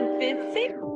BTC.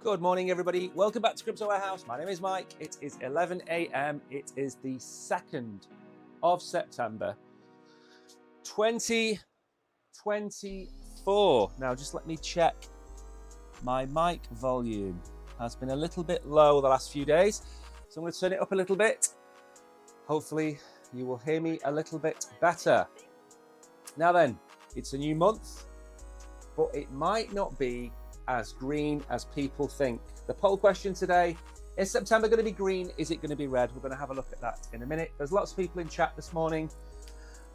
Good morning, everybody. Welcome back to Crypto Warehouse. My name is Mike. It is 11 a.m. It is the 2nd of September, 2024. Now, just let me check. My mic volume has been a little bit low the last few days, so I'm going to turn it up a little bit. Hopefully, you will hear me a little bit better. Now then, it's a new month, but it might not be as green as people think. The poll question today, is September going to be green? Is it going to be red? We're going to have a look at that in a minute. There's lots of people in chat this morning.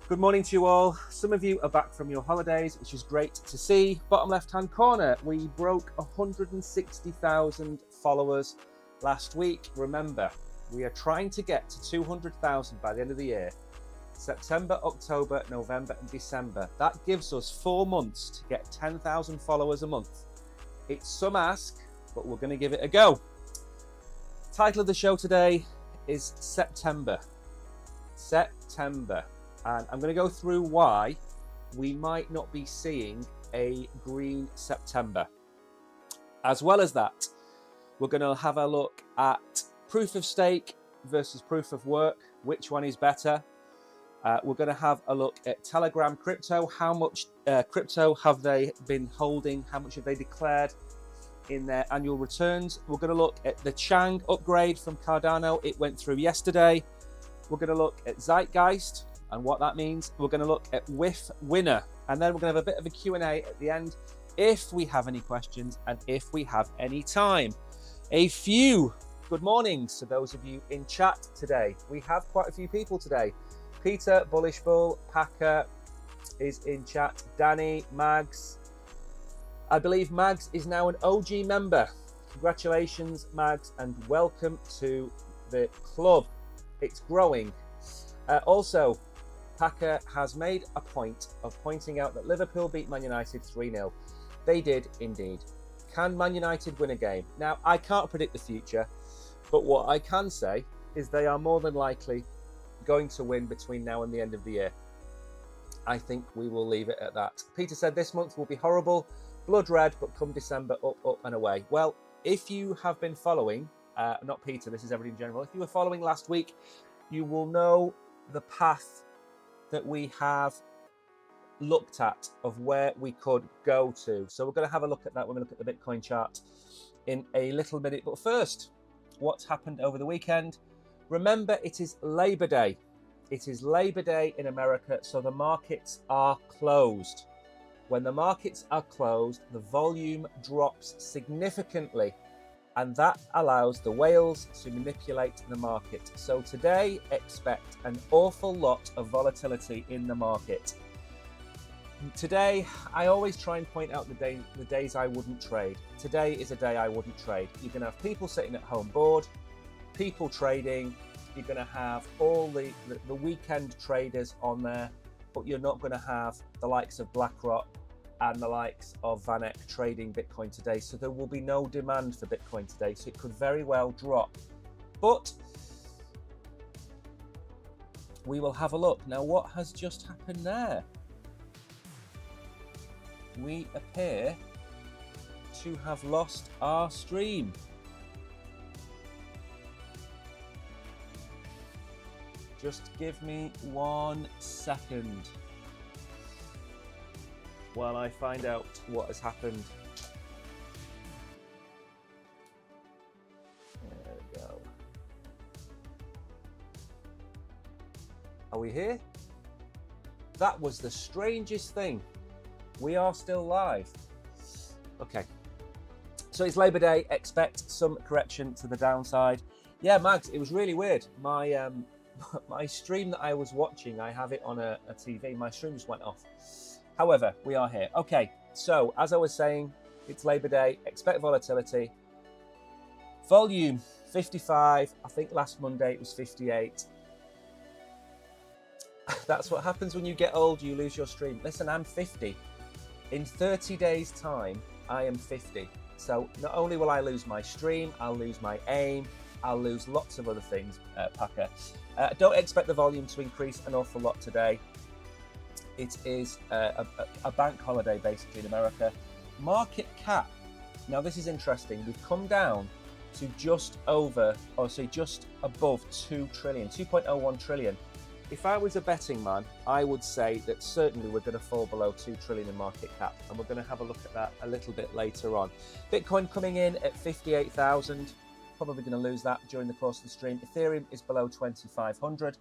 Good morning to you all. Some of you are back from your holidays, which is great to see. Bottom left-hand corner, we broke 160,000 followers last week. Remember, we are trying to get to 200,000 by the end of the year. September, October, November, and December. That gives us 4 months to get 10,000 followers a month. It's some ask, but we're going to give it a go. Title of the show today is September. September. And I'm going to go through why we might not be seeing a green September. As well as that, we're going to have a look at proof of stake versus proof of work. Which one is better? We're going to have a look at Telegram crypto. How much crypto have they been holding? How much have they declared in their annual returns? We're going to look at the Chang upgrade from Cardano. It went through yesterday. We're going to look at Zeitgeist and what that means. We're going to look at WIF Winner. And then we're going to have a bit of a Q&A at the end if we have any questions and if we have any time. A few good mornings to those of you in chat today. We have quite a few people today. Peter, Bullish Bull, Packer is in chat. Danny, Mags. I believe Mags is now an OG member. Congratulations, Mags, and welcome to the club. It's growing. Also, Packer has made a point of pointing out that Liverpool beat Man United 3-0. They did indeed. Can Man United win a game? Now, I can't predict the future, but what I can say is they are more than likely going to win between now and the end of the year. I think we will leave it at that. Peter said this month will be horrible, blood red, but come December, up, up and away. Well, if you have been following, not Peter, this is everybody in general, if you were following last week, you will know the path that we have looked at of where we could go to. So we're going to have a look at that when we look at the Bitcoin chart in a little minute. But first, what's happened over the weekend? Remember, it is Labor Day. It is Labor Day in America, so the markets are closed. When the markets are closed, the volume drops significantly, and that allows the whales to manipulate the market. So today, expect an awful lot of volatility in the market. Today, I always try and point out the days I wouldn't trade. Today is a day I wouldn't trade. You're going to have people sitting at home bored, people trading. You're going to have all the weekend traders on there, but you're not going to have the likes of BlackRock and the likes of VanEck trading Bitcoin today. So there will be no demand for Bitcoin today. So it could very well drop. But we will have a look. Now, what has just happened there? We appear to have lost our stream. Just give me 1 second while I find out what has happened. There we go. Are we here? That was the strangest thing. We are still live. Okay. So it's Labor Day. Expect some correction to the downside. Yeah, Mags, it was really weird. My stream that I was watching, I have it on a TV. My stream just went off. However, we are here. Okay, so as I was saying, it's Labor Day. Expect volatility. Volume 55. I think last Monday it was 58. That's what happens when you get old. You lose your stream. Listen, I'm 50. In 30 days' time, I am 50. So not only will I lose my stream, I'll lose my aim. I'll lose lots of other things, Packer. Don't expect the volume to increase an awful lot today. It is a bank holiday, basically, in America. Market cap Now this is interesting. We've come down to just over, or say just above 2 trillion, 2.01 trillion. If I was a betting man, I would say that certainly we're going to fall below 2 trillion in market cap, and we're going to have a look at that a little bit later on. Bitcoin coming in at 58,000, probably going to lose that during the course of the stream. Ethereum is below 2,500.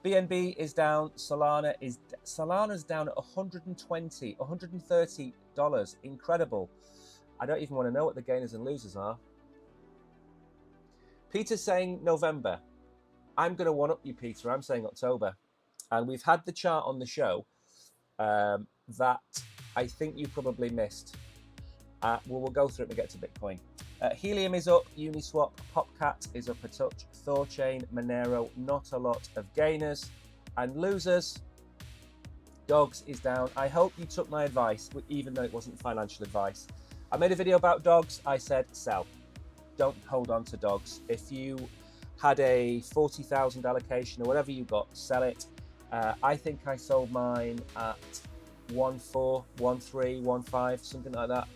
BNB is down. Solana's down at $130. Incredible. I don't even want to know what the gainers and losers are. Peter's saying November. I'm going to one-up you, Peter. I'm saying October. And we've had the chart on the show that I think you probably missed. We'll go through it when we get to Bitcoin. Helium is up, Uniswap, Popcat is up a touch, Thorchain, Monero, not a lot of gainers and losers. Dogs is down. I hope you took my advice, even though it wasn't financial advice. I made a video about dogs. I said sell. Don't hold on to dogs. If you had a 40,000 allocation or whatever you got, sell it. I think I sold mine at 1.4, 1.3, 1.5, something like that.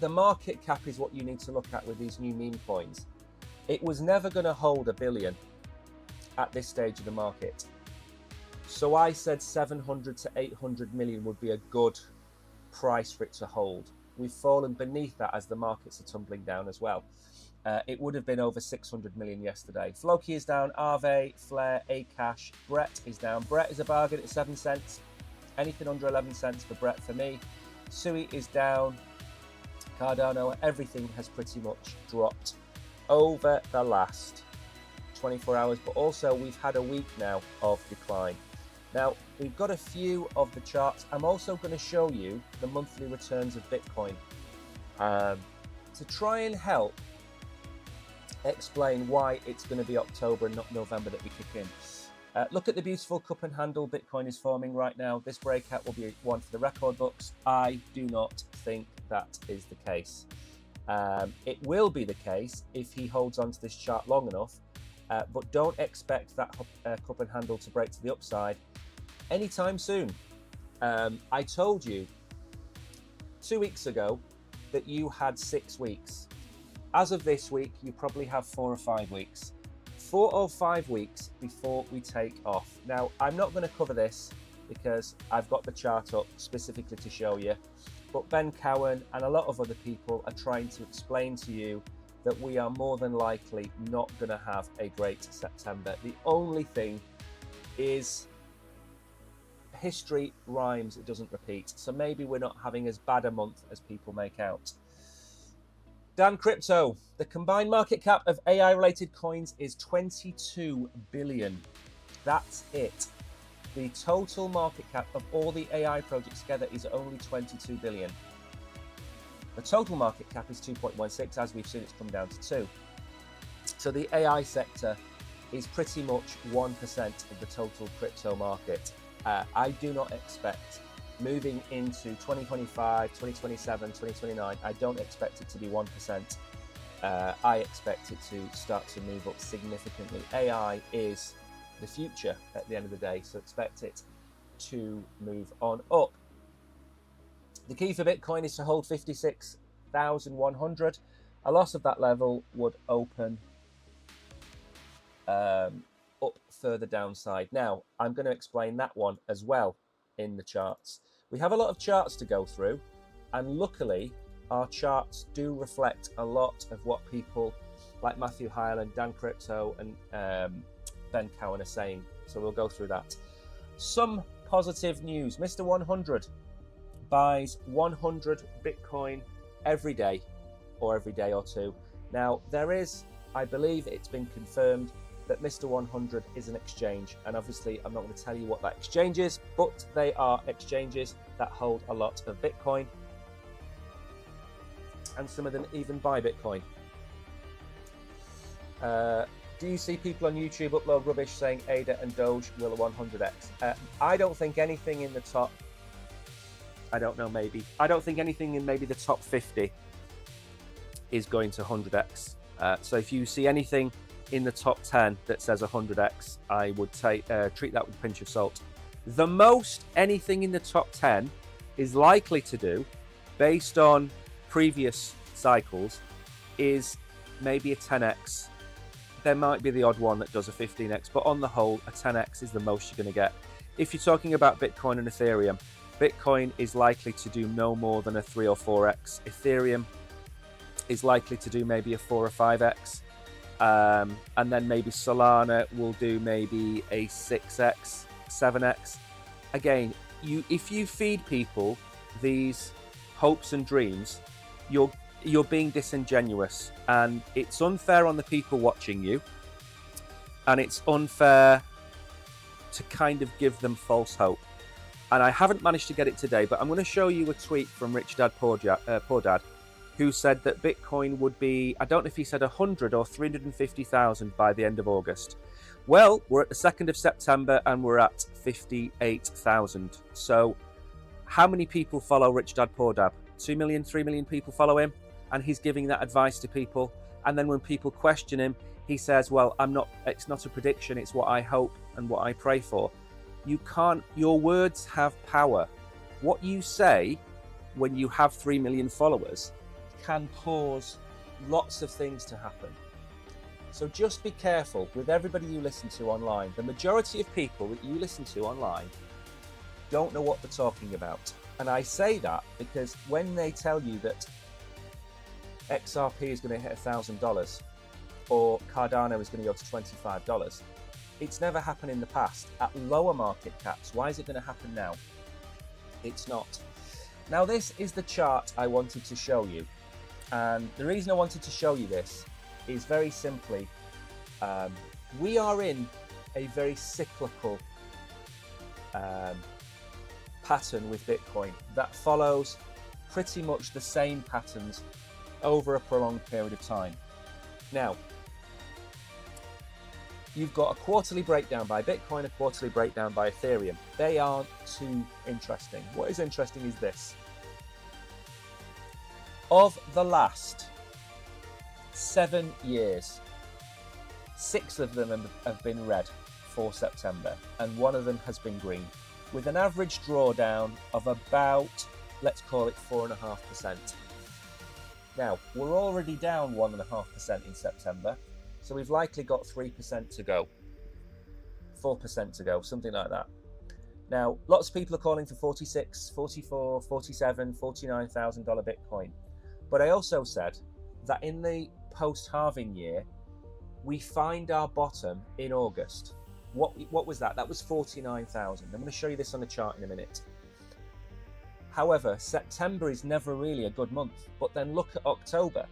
The market cap is what you need to look at with these new meme coins. It was never going to hold $1 billion at this stage of the market. So I said 700 to 800 million would be a good price for it to hold. We've fallen beneath that as the markets are tumbling down as well. It would have been over 600 million yesterday. Floki is down, Aave, Flare, Akash, Brett is down. Brett is a bargain at 7 cents. Anything under 11 cents for Brett for me. Sui is down. Cardano, everything has pretty much dropped over the last 24 hours, but also we've had a week now of decline. Now, we've got a few of the charts. I'm also going to show you the monthly returns of Bitcoin to try and help explain why it's going to be October and not November that we kick in. Look at the beautiful cup and handle Bitcoin is forming right now. This breakout will be one for the record books. I do not think that is the case. It will be the case if he holds on to this chart long enough, but don't expect that cup and handle to break to the upside anytime soon. I told you 2 weeks ago that you had 6 weeks. As of this week, you probably have 4 or 5 weeks. 4 or 5 weeks before we take off. Now, I'm not going to cover this because I've got the chart up specifically to show you, but Ben Cowan and a lot of other people are trying to explain to you that we are more than likely not going to have a great September. The only thing is history rhymes, it doesn't repeat. So maybe we're not having as bad a month as people make out. Dan Crypto, the combined market cap of AI-related coins is 22 billion. That's it. The total market cap of all the AI projects together is only 22 billion. The total market cap is 2.16, as we've seen it's come down to 2. So the AI sector is pretty much 1% of the total crypto market. I do not expect, moving into 2025, 2027, 2029, I don't expect it to be 1%. I expect it to start to move up significantly. AI is the future at the end of the day, so expect it to move on up. The key for Bitcoin is to hold 56,100. A loss of that level would open up further downside. Now, I'm going to explain that one as well in the charts. We have a lot of charts to go through, and luckily our charts do reflect a lot of what people like Matthew Hyland, Dan Crypto and Ben Cowan are saying, so we'll go through that. Some positive news. Mr. 100 buys 100 Bitcoin every day or every day or two. Now, there is, I believe it's been confirmed that Mr. 100 is an exchange, and obviously I'm not going to tell you what that exchange is, but they are exchanges that hold a lot of Bitcoin, and some of them even buy Bitcoin. Do you see people on YouTube upload rubbish saying ADA and Doge will 100x? I don't think anything in the top, I don't think anything in maybe the top 50 is going to 100x. So if you see anything in the top 10 that says 100x, I would treat that with a pinch of salt. The most anything in the top 10 is likely to do, based on previous cycles is maybe a 10x. There might be the odd one that does a 15x, but on the whole, a 10x is the most you're going to get. If you're talking about Bitcoin and Ethereum, Bitcoin is likely to do no more than a 3 or 4x. Ethereum is likely to do maybe a 4 or 5x. And then maybe Solana will do maybe a 6x, 7x. Again, if you feed people these hopes and dreams, you're being disingenuous, and it's unfair on the people watching you, and it's unfair to kind of give them false hope. And I haven't managed to get it today, but I'm going to show you a tweet from Rich Dad Poor Dad, who said that Bitcoin would be, I don't know if he said 100 or 350,000 by the end of August. Well, we're at the 2nd of September and we're at 58,000. So how many people follow Rich Dad Poor Dad? 2 million, 3 million people follow him, and he's giving that advice to people. And then when people question him, he says, well, it's not a prediction, it's what I hope and what I pray for. Your words have power. What you say when you have 3 million followers can cause lots of things to happen. So just be careful with everybody you listen to online. The majority of people that you listen to online don't know what they're talking about. And I say that because when they tell you that XRP is going to hit $1,000 or Cardano is going to go to $25, it's never happened in the past at lower market caps. Why is it going to happen now? It's not. Now, this is the chart I wanted to show you. And the reason I wanted to show you this is very simply, we are in a very cyclical pattern with Bitcoin that follows pretty much the same patterns over a prolonged period of time. Now, you've got a quarterly breakdown by Bitcoin, a quarterly breakdown by Ethereum. They aren't too interesting. What is interesting is this. Of the last 7 years, 6 of them have been red for September, and 1 of them has been green, with an average drawdown of about, let's call it 4.5%. Now, we're already down 1.5% in September, so we've likely got 3% to go, 4% to go, something like that. Now, lots of people are calling for $46,000, $44,000, $47,000, $49,000 Bitcoin. But I also said that in the post-halving year, we find our bottom in August. What was that? That was 49,000. I'm going to show you this on the chart in a minute. However, September is never really a good month. But then look at October.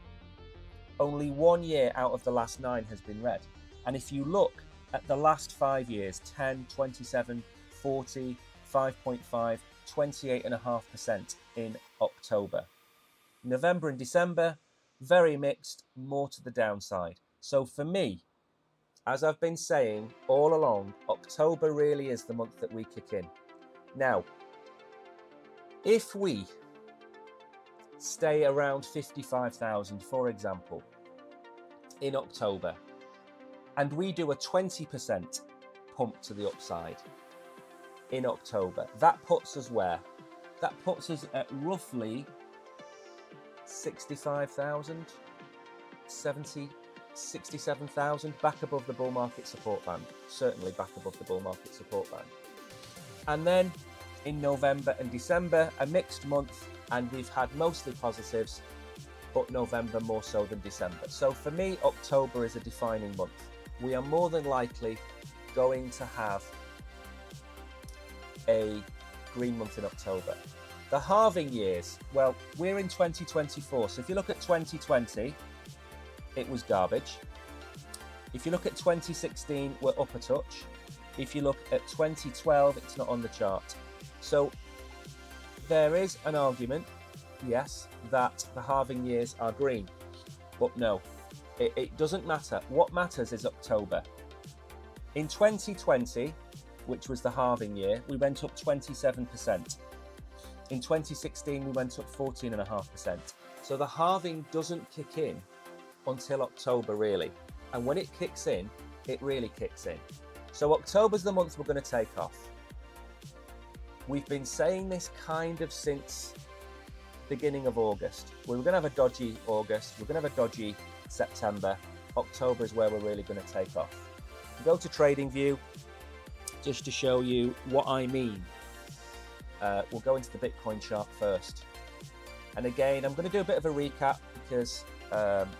Only 1 year out of the last 9 has been red. And if you look at the last 5 years, 10, 27, 40, 5.5, 28.5% in October. November and December, very mixed, more to the downside. So for me, as I've been saying all along, October really is the month that we kick in. Now, if we stay around 55,000, for example, in October, and we do a 20% pump to the upside in October, that puts us where? That puts us at roughly 65,000, 70, 67,000, back above the bull market support band, certainly back above the bull market support band. And then in November and December, a mixed month, and we've had mostly positives, but November more so than December. So for me, October is a defining month. We are more than likely going to have a green month in October. The halving years, well, we're in 2024. So if you look at 2020, it was garbage. If you look at 2016, we're up a touch. If you look at 2012, it's not on the chart. So there is an argument, yes, that the halving years are green. But no, it doesn't matter. What matters is October. In 2020, which was the halving year, we went up 27%. In 2016, we went up 14.5%. So the halving doesn't kick in until October, really. And when it kicks in, it really kicks in. So October's the month we're going to take off. We've been saying this kind of since beginning of August. We were going to have a dodgy August. We're going to have a dodgy September. October is where we're really going to take off. Go to TradingView just to show you what I mean. We'll go into the Bitcoin chart first. And again, I'm going to do a bit of a recap because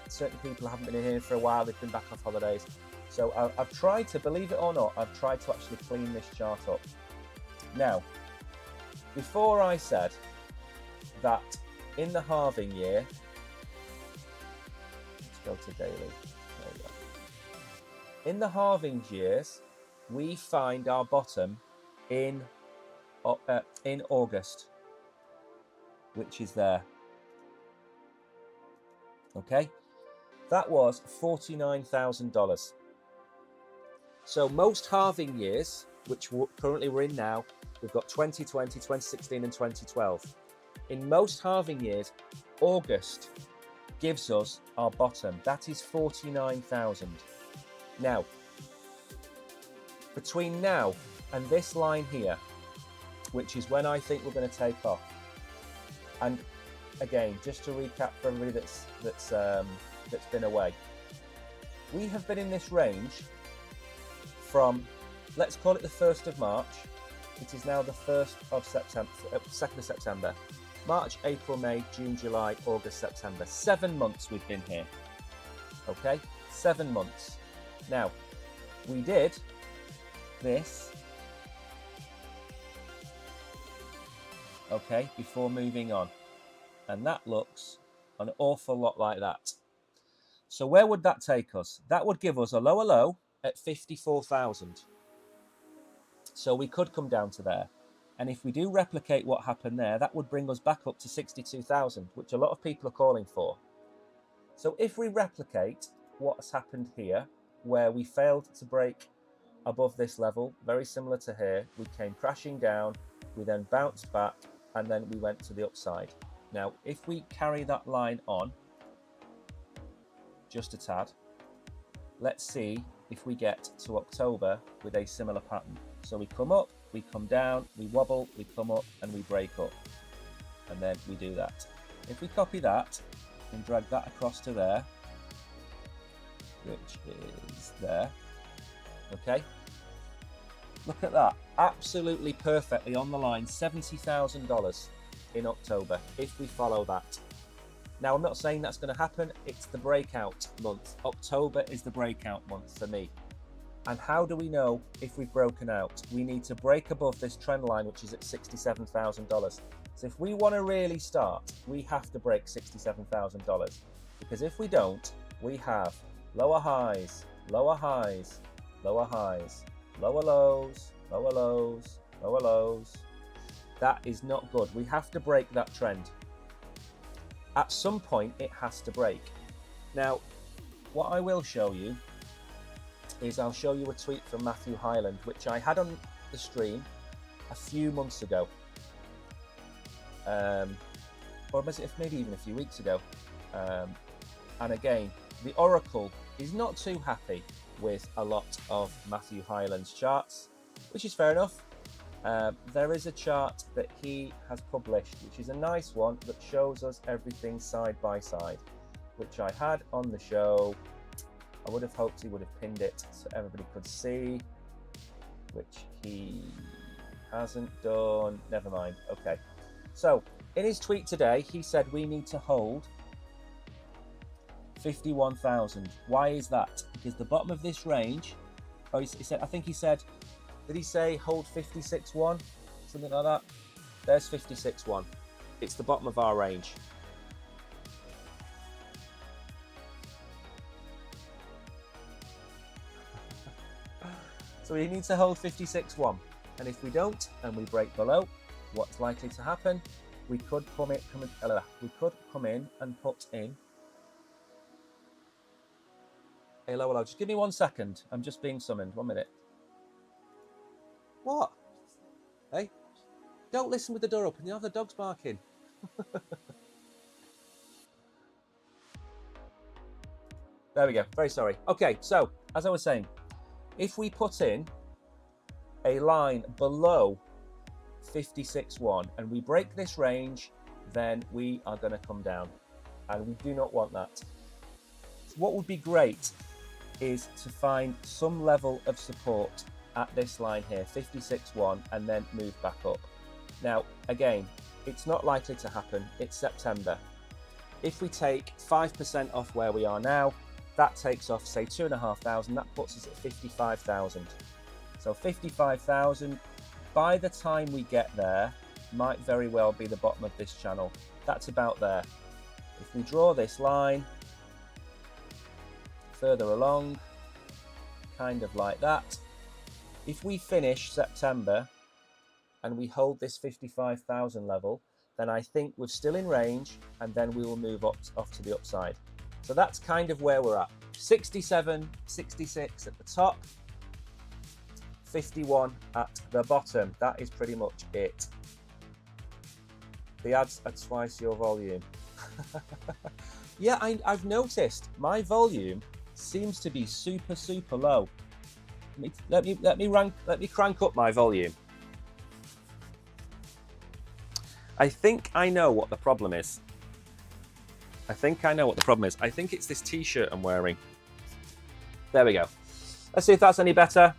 certain people haven't been in here for a while. They've been back off holidays. So I've tried to, believe it or not, I've tried to actually clean this chart up. Now, before I said that in the halving year, let's go to daily. There we go. In the halving years, we find our bottom in August, which is there. Okay, that was $49,000. So most halving years, which currently we're in now, we've got 2020, 2016 and 2012. In most halving years, August gives us our bottom. That is 49,000. Now, between now and this line here, which is when I think we're going to take off. And again, just to recap for everybody that's been away, we have been in this range from, let's call it the 1st of March. It is now the 1st of September, 2nd of September. March, April, May, June, July, August, September. 7 months we've been here. Okay, 7 months. Now, we did this, okay, before moving on. And that looks an awful lot like that. So where would that take us? That would give us a lower low at 54,000. So we could come down to there. And if we do replicate what happened there, that would bring us back up to 62,000, which a lot of people are calling for. So if we replicate what's happened here, where we failed to break above this level, very similar to here, we came crashing down, we then bounced back, and then we went to the upside. Now, if we carry that line on just a tad, let's see if we get to October with a similar pattern. So we come up, we come down, we wobble, we come up, and we break up. And then we do that. If we copy that and drag that across to there, which is there, okay? Look at that, absolutely perfectly on the line, $70,000 in October, if we follow that. Now, I'm not saying that's going to happen, it's the breakout month. October is the breakout month for me. And how do we know if we've broken out? We need to break above this trend line, which is at $67,000. So if we want to really start, we have to break $67,000. Because if we don't, we have lower highs, lower highs, lower highs, lower lows, lower lows, lower lows. That is not good. We have to break that trend. At some point, it has to break. Now, what I will show you is I'll show you a tweet from Matthew Hyland, which I had on the stream a few months ago. Or maybe even a few weeks ago. And again, the Oracle is not too happy with a lot of Matthew Hyland's charts, which is fair enough. There is a chart that he has published, which is a nice one that shows us everything side by side, which I had on the show. I would have hoped he would have pinned it so everybody could see, which he hasn't done. Never mind. Okay. So in his tweet today, he said we need to hold 51,000. Why is that? Because the bottom of this range, he said, I think he said, did he say hold 56.1? Something like that? There's 56.1. It's the bottom of our range. So we need to hold 56.1. And if we don't, and we break below, what's likely to happen? We could come in and put in a lower low. Just give me 1 second. I'm just being summoned. 1 minute. What? Hey, don't listen with the door open. You have the dogs barking. There we go. Very sorry. Okay, so as I was saying, if we put in a line below 56.1 and we break this range, then we are going to come down, and we do not want that. What would be great is to find some level of support at this line here, 56.1, and then move back up. Now, again, it's not likely to happen. It's September. If we take 5% off where we are now, that takes off, say, 2,500. That puts us at 55,000. So 55,000, by the time we get there, might very well be the bottom of this channel. That's about there. If we draw this line further along, kind of like that, if we finish September and we hold this 55,000 level, then I think we're still in range, and then we will move up off to the upside. So that's kind of where we're at. 67, 66 at the top, 51 at the bottom. That is pretty much it. The ads are twice your volume. Yeah, I've noticed my volume seems to be super, super low. Let me crank up my volume. I think I know what the problem is. I think it's this t-shirt I'm wearing. There we go. Let's see if that's any better.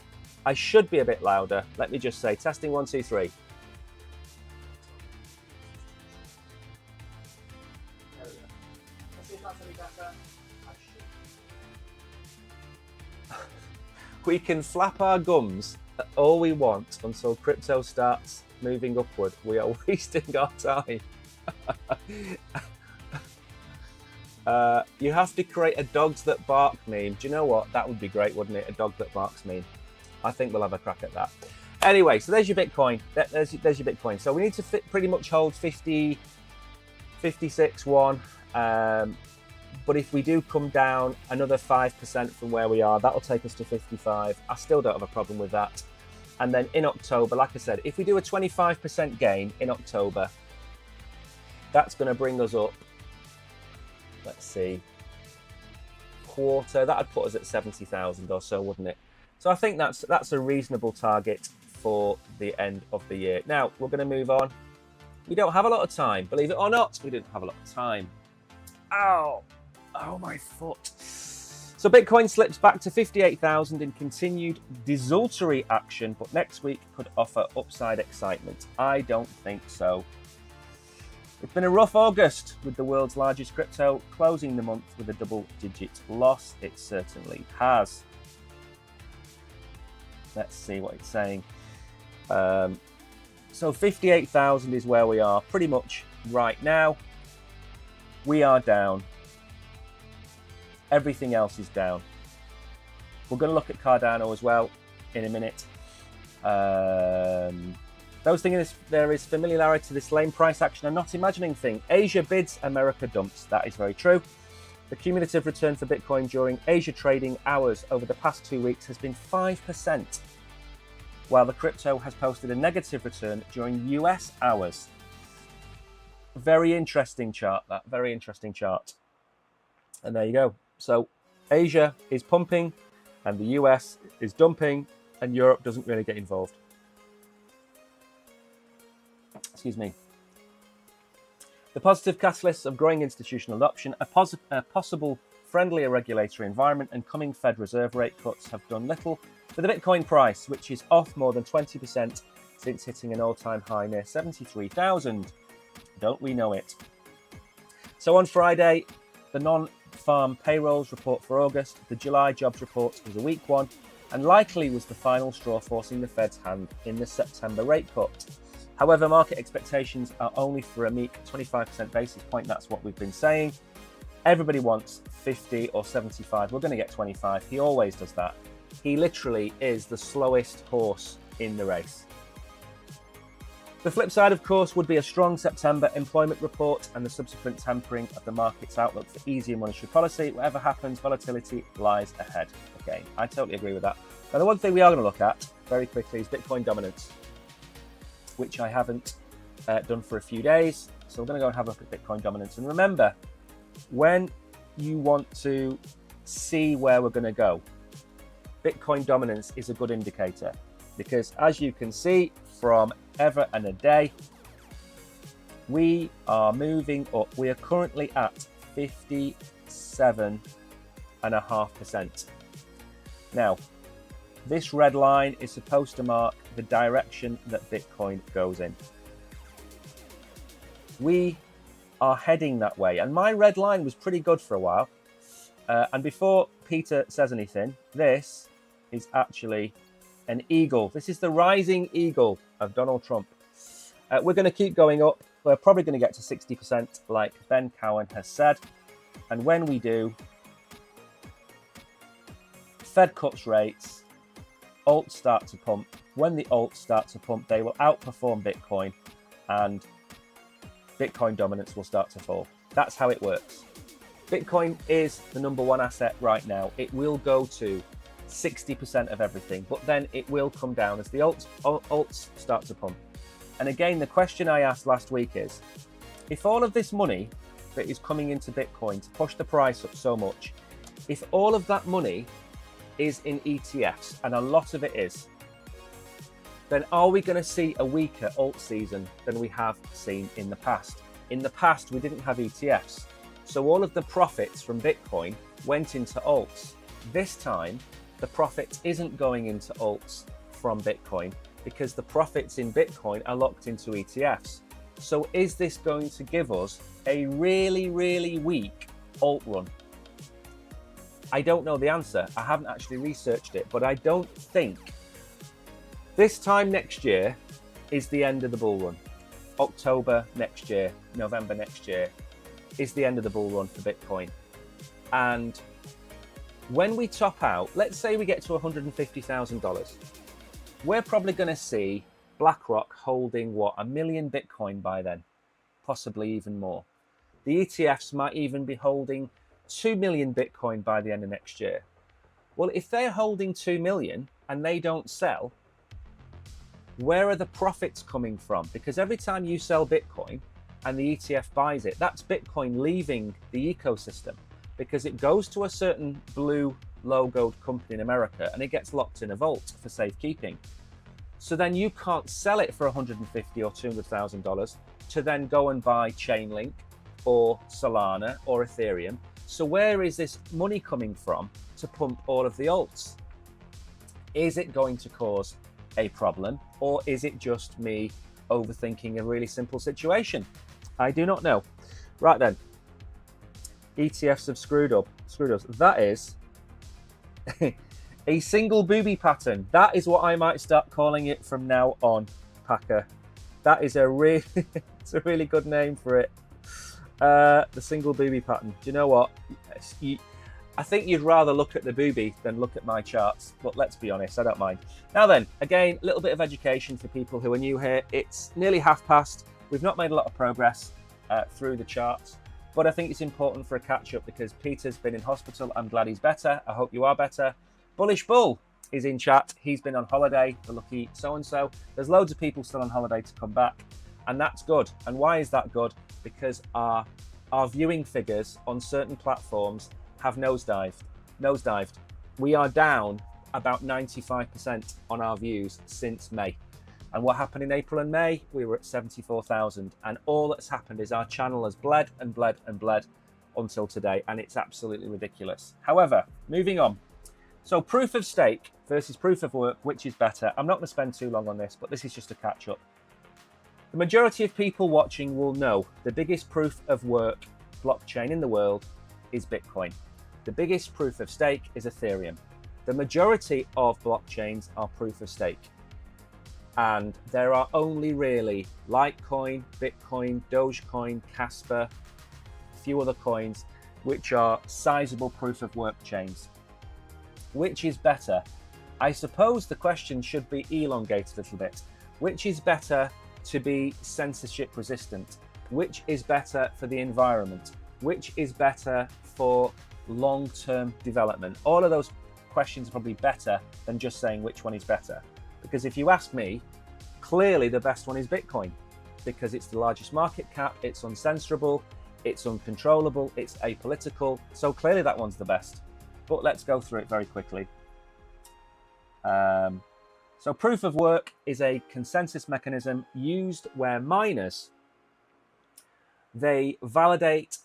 I should be a bit louder. Let me just say, testing 1, 2, 3. There we go. Let's see if that's any better. We can flap our gums all we want until crypto starts moving upward. We are wasting our time. You have to create a dogs that bark meme. Do you know what? That would be great, wouldn't it? A dog that barks meme. I think we'll have a crack at that. Anyway, so there's your Bitcoin. There's your Bitcoin. So we need to pretty much hold 50, 56.1. But if we do come down another 5% from where we are, that'll take us to 55. I still don't have a problem with that. And then in October, like I said, if we do a 25% gain in October, that's going to bring us up, let's see, quarter. That would put us at 70,000 or so, wouldn't it? So I think that's a reasonable target for the end of the year. Now, we're going to move on. We don't have a lot of time. Believe it or not, we didn't have a lot of time. Ow! Oh, my foot. So Bitcoin slips back to 58,000 in continued desultory action, but next week could offer upside excitement. I don't think so. It's been a rough August with the world's largest crypto closing the month with a double-digit loss. It certainly has. Let's see what it's saying. So 58,000 is where we are pretty much right now. We are down. Everything else is down. We're going to look at Cardano as well in a minute. Those things, there is familiarity to this lame price action and not imagining thing. Asia bids, America dumps. That is very true. The cumulative return for Bitcoin during Asia trading hours over the past 2 weeks has been 5%, while the crypto has posted a negative return during US hours. Very interesting chart, that. Very interesting chart. And there you go. So Asia is pumping and the US is dumping and Europe doesn't really get involved. Excuse me. The positive catalysts of growing institutional adoption, a possible friendlier regulatory environment and coming Fed Reserve rate cuts have done little for the Bitcoin price, which is off more than 20% since hitting an all-time high near 73,000. Don't we know it? So on Friday, the non-farm payrolls report for August, the July jobs report was a weak one, and likely was the final straw forcing the Fed's hand in the September rate cut. However, market expectations are only for a meek 25% basis point. That's what we've been saying. Everybody wants 50 or 75. We're going to get 25. He always does that. He literally is the slowest horse in the race. The flip side, of course, would be a strong September employment report and the subsequent tempering of the market's outlook for easier monetary policy. Whatever happens, volatility lies ahead. Again, I totally agree with that. Now, the one thing we are going to look at very quickly is Bitcoin dominance, which I haven't done for a few days. So we're going to go and have a look at Bitcoin dominance. And remember, when you want to see where we're going to go, Bitcoin dominance is a good indicator, because as you can see from ever and a day, We are moving up. We are currently at 57.5%. Now, this red line is supposed to mark the direction that Bitcoin goes in. We are heading that way. And my red line was pretty good for a while. And before Peter says anything, this is actually an eagle. This is the rising eagle of Donald Trump. We're going to keep going up. We're probably going to get to 60% like Ben Cowan has said. And when we do, Fed cuts rates, alts start to pump. When the alts start to pump, they will outperform Bitcoin and Bitcoin dominance will start to fall. That's how it works. Bitcoin is the number one asset right now. It will go to 60% of everything, but then it will come down as the alts start to pump. And again, the question I asked last week is, if all of this money that is coming into Bitcoin to push the price up so much, if all of that money is in ETFs, and a lot of it is, then are we going to see a weaker alt season than we have seen in the past? In the past, we didn't have ETFs. So all of the profits from Bitcoin went into alts. This time, the profit isn't going into alts from Bitcoin because the profits in Bitcoin are locked into ETFs. So is this going to give us a really, really weak alt run? I don't know the answer. I haven't actually researched it, but I don't think this time next year is the end of the bull run. October next year, November next year is the end of the bull run for Bitcoin. And when we top out, let's say we get to $150,000, we're probably going to see BlackRock holding, what, 1 million Bitcoin by then, possibly even more. The ETFs might even be holding 2 million Bitcoin by the end of next year. Well, if they're holding 2 million and they don't sell, where are the profits coming from? Because every time you sell Bitcoin and the ETF buys it, that's Bitcoin leaving the ecosystem because it goes to a certain blue logoed company in America and it gets locked in a vault for safekeeping. So then you can't sell it for $150,000 or $200,000 to then go and buy Chainlink or Solana or Ethereum. So where is this money coming from to pump all of the alts? Is it going to cause a problem, or is it just me overthinking a really simple situation? I do not know. Right then, ETFs have screwed us. That is a single booby pattern. That is what I might start calling it from now on, Packer. That is it's a really good name for it. The single booby pattern. Do you know what? I think you'd rather look at the booby than look at my charts, but let's be honest, I don't mind. Now then, again, a little bit of education for people who are new here. It's nearly past. We've not made a lot of progress through the charts, but I think it's important for a catch-up because Peter's been in hospital. I'm glad he's better. I hope you are better. Bullish Bull is in chat. He's been on holiday, the lucky so-and-so. There's loads of people still on holiday to come back, and that's good. And why is that good? Because our viewing figures on certain platforms have nosedived. We are down about 95% on our views since May. And what happened in April and May? We were at 74,000. And all that's happened is our channel has bled and bled and bled until today. And it's absolutely ridiculous. However, moving on. So proof of stake versus proof of work, which is better? I'm not going to spend too long on this, but this is just a catch up. The majority of people watching will know the biggest proof of work blockchain in the world is Bitcoin. The biggest proof of stake is Ethereum. The majority of blockchains are proof of stake. And there are only really Litecoin, Bitcoin, Dogecoin, Casper, a few other coins, which are sizable proof of work chains. Which is better? I suppose the question should be elongated a little bit. Which is better to be censorship resistant? Which is better for the environment? Which is better for long-term development? All of those questions are probably better than just saying which one is better. Because if you ask me, clearly the best one is Bitcoin because it's the largest market cap, it's uncensorable, it's uncontrollable, it's apolitical. So clearly that one's the best. But let's go through it very quickly. So proof of work is a consensus mechanism used where miners They validate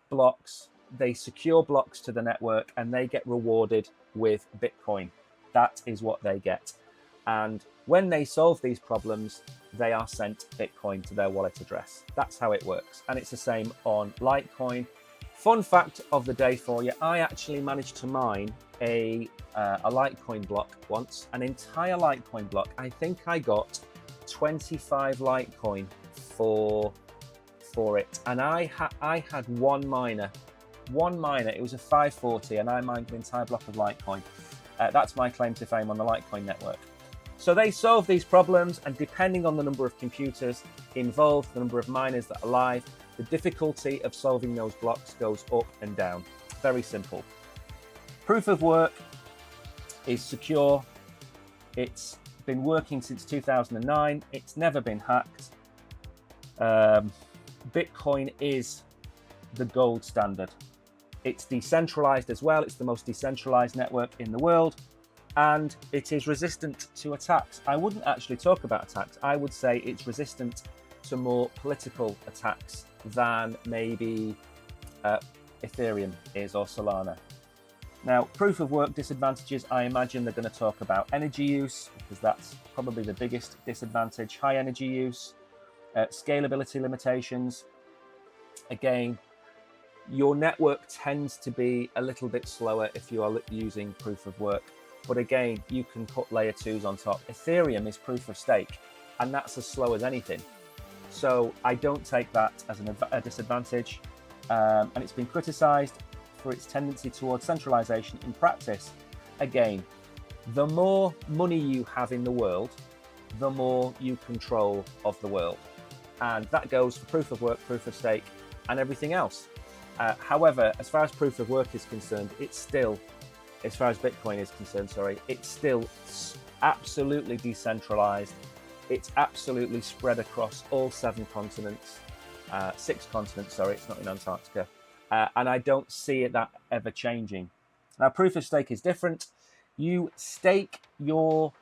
blocks, they secure blocks to the network, and they get rewarded with Bitcoin. That is what they get. And when they solve these problems, they are sent Bitcoin to their wallet address. That's how it works. And it's the same on Litecoin. Fun fact of the day for you, I actually managed to mine a Litecoin block once, an entire Litecoin block. I think I got 25 Litecoin for it. And I had one miner, it was a 540, and I mined an entire block of Litecoin. That's my claim to fame on the Litecoin network. So they solve these problems, and depending on the number of computers involved, the number of miners that are live, the difficulty of solving those blocks goes up and down. Very simple. Proof of work is secure. It's been working since 2009. It's never been hacked. Bitcoin is the gold standard. It's decentralized as well. It's the most decentralized network in the world, and it is resistant to attacks. I wouldn't actually talk about attacks. I would say it's resistant to more political attacks than maybe Ethereum is, or Solana. Now, proof of work disadvantages, I imagine they're going to talk about energy use, because that's probably the biggest disadvantage. High energy use, scalability limitations. Again, your network tends to be a little bit slower if you are using proof of work. But again, you can put layer 2s on top. Ethereum is proof of stake, and that's as slow as anything. So I don't take that as a disadvantage. And it's been criticized for its tendency towards centralization in practice. Again, the more money you have in the world, the more you control of the world. And that goes for proof of work, proof of stake, and everything else. However, as far as proof of work is concerned, it's still, as far as Bitcoin is concerned, it's still absolutely decentralized. It's absolutely spread across all 7 continents, 6 continents, it's not in Antarctica. And I don't see that ever changing. Now, proof of stake is different. You stake your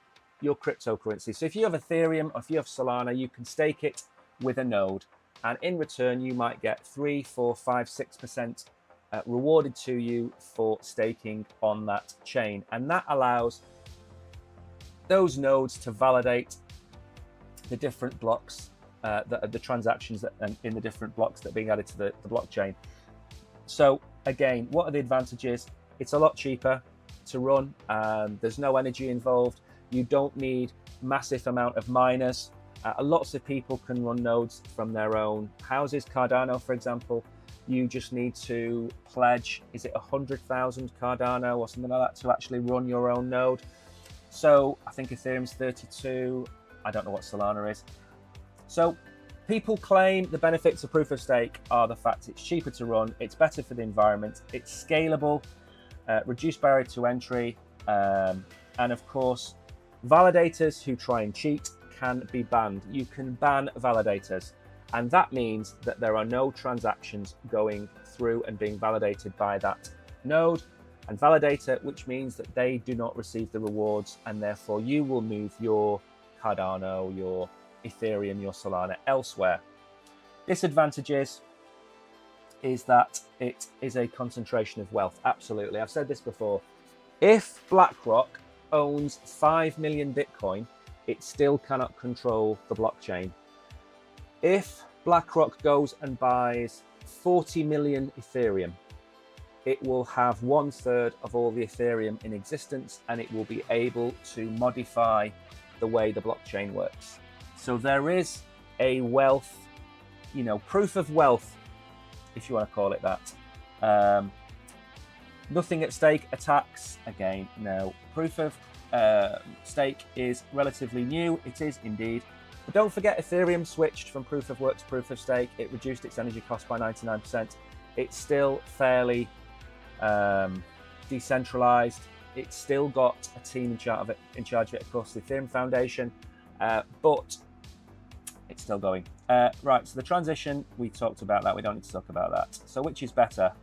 cryptocurrency. So if you have Ethereum or if you have Solana, you can stake it with a node. And in return, you might get 3, 4, 5, 6% rewarded to you for staking on that chain. And that allows those nodes to validate the different blocks, the transactions that in the different blocks that are being added to the blockchain. So again, what are the advantages? It's a lot cheaper to run. There's no energy involved. You don't need massive amount of miners. Lots of people can run nodes from their own houses. Cardano, for example, you just need to pledge, is it 100,000 Cardano or something like that to actually run your own node? So I think Ethereum's 32. I don't know what Solana is. So people claim the benefits of proof of stake are the fact it's cheaper to run, it's better for the environment, it's scalable, reduced barrier to entry, and of course, validators who try and cheat can be banned. You can ban validators, and that means that there are no transactions going through and being validated by that node and validator, which means that they do not receive the rewards, and therefore you will move your Cardano, your Ethereum, your Solana elsewhere. Disadvantages is that it is a concentration of wealth. Absolutely. I've said this before. If BlackRock owns 5 million Bitcoin, it still cannot control the blockchain. If BlackRock goes and buys 40 million Ethereum, it will have 1/3 of all the Ethereum in existence, and it will be able to modify the way the blockchain works. So there is a wealth, proof of wealth, if you want to call it that. Nothing at stake attacks. Again, no. Proof of stake is relatively new. It is indeed. But don't forget, Ethereum switched from proof of work to proof of stake. It reduced its energy cost by 99%. It's still fairly decentralized. It's still got a team in charge of it, of course, the Ethereum Foundation, but it's still going. Right, so the transition, we talked about that. We don't need to talk about that. So which is better?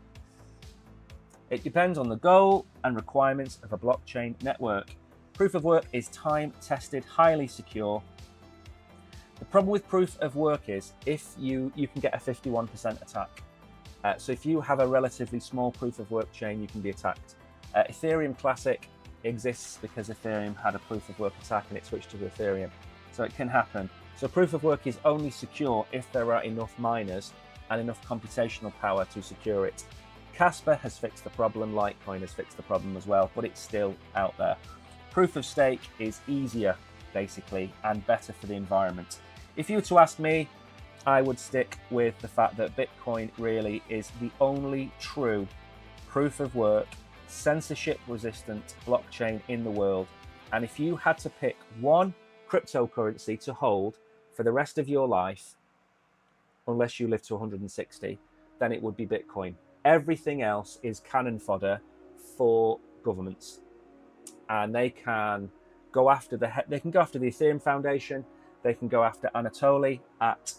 It depends on the goal and requirements of a blockchain network. Proof of work is time-tested, highly secure. The problem with proof of work is if you can get a 51% attack. So if you have a relatively small proof of work chain, you can be attacked. Ethereum Classic exists because Ethereum had a proof of work attack and it switched to Ethereum. So it can happen. So proof of work is only secure if there are enough miners and enough computational power to secure it. Casper has fixed the problem, Litecoin has fixed the problem as well, but it's still out there. Proof of stake is easier, basically, and better for the environment. If you were to ask me, I would stick with the fact that Bitcoin really is the only true proof of work, censorship-resistant blockchain in the world. And if you had to pick one cryptocurrency to hold for the rest of your life, unless you live to 160, then it would be Bitcoin. Everything else is cannon fodder for governments, and they can go after the Ethereum Foundation, they can go after Anatoly at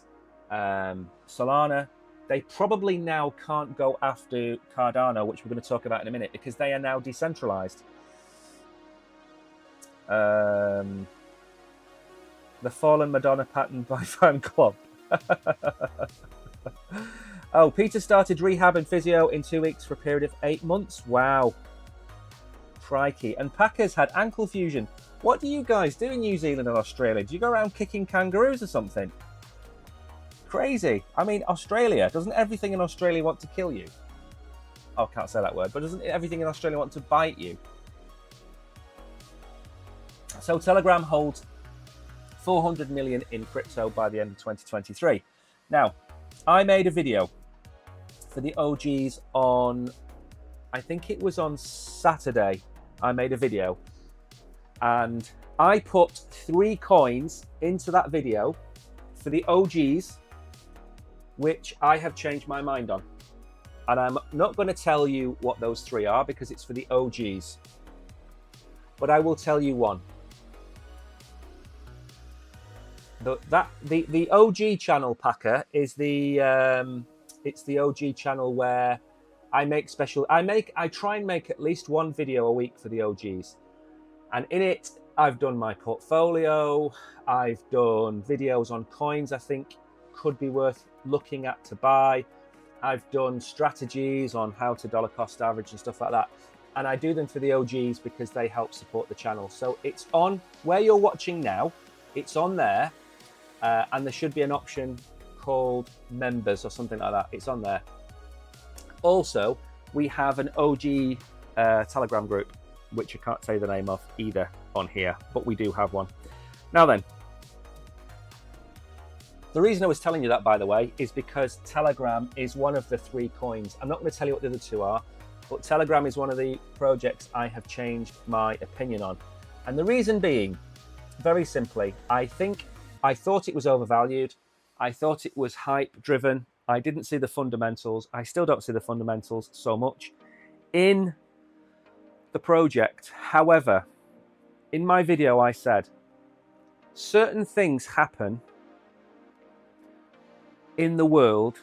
Solana. They probably now can't go after Cardano, which we're going to talk about in a minute, because they are now decentralized. The Fallen Madonna pattern by fan club. Oh, Peter started rehab and physio in 2 weeks for a period of 8 months. Wow. Crikey. And Packers had ankle fusion. What do you guys do in New Zealand and Australia? Do you go around kicking kangaroos or something? Crazy. I mean, Australia, doesn't everything in Australia want to kill you? Oh, I can't say that word, but doesn't everything in Australia want to bite you? So Telegram holds 400 million in crypto by the end of 2023. Now, I made a video for the OGs on, I think it was on Saturday, I made a video, and I put 3 coins into that video for the OGs, which I have changed my mind on. And I'm not going to tell you what those 3 are because it's for the OGs. But I will tell you one. The OG channel, Packer, is it's the OG channel where I try and make at least one video a week for the OGs. And in it, I've done my portfolio, I've done videos on coins I think could be worth looking at to buy. I've done strategies on how to dollar cost average and stuff like that. And I do them for the OGs because they help support the channel. So it's on where you're watching now, it's on there. And there should be an option called members or something like that. It's on there. Also, we have an OG Telegram group, which I can't say the name of either on here, but we do have one. Now then, the reason I was telling you that, by the way, is because Telegram is one of the 3 coins. I'm not going to tell you what the other 2 are, but Telegram is one of the projects I have changed my opinion on. And the reason being, very simply, I thought it was overvalued. I thought it was hype driven. I didn't see the fundamentals. I still don't see the fundamentals so much in the project. However, in my video, I said certain things happen in the world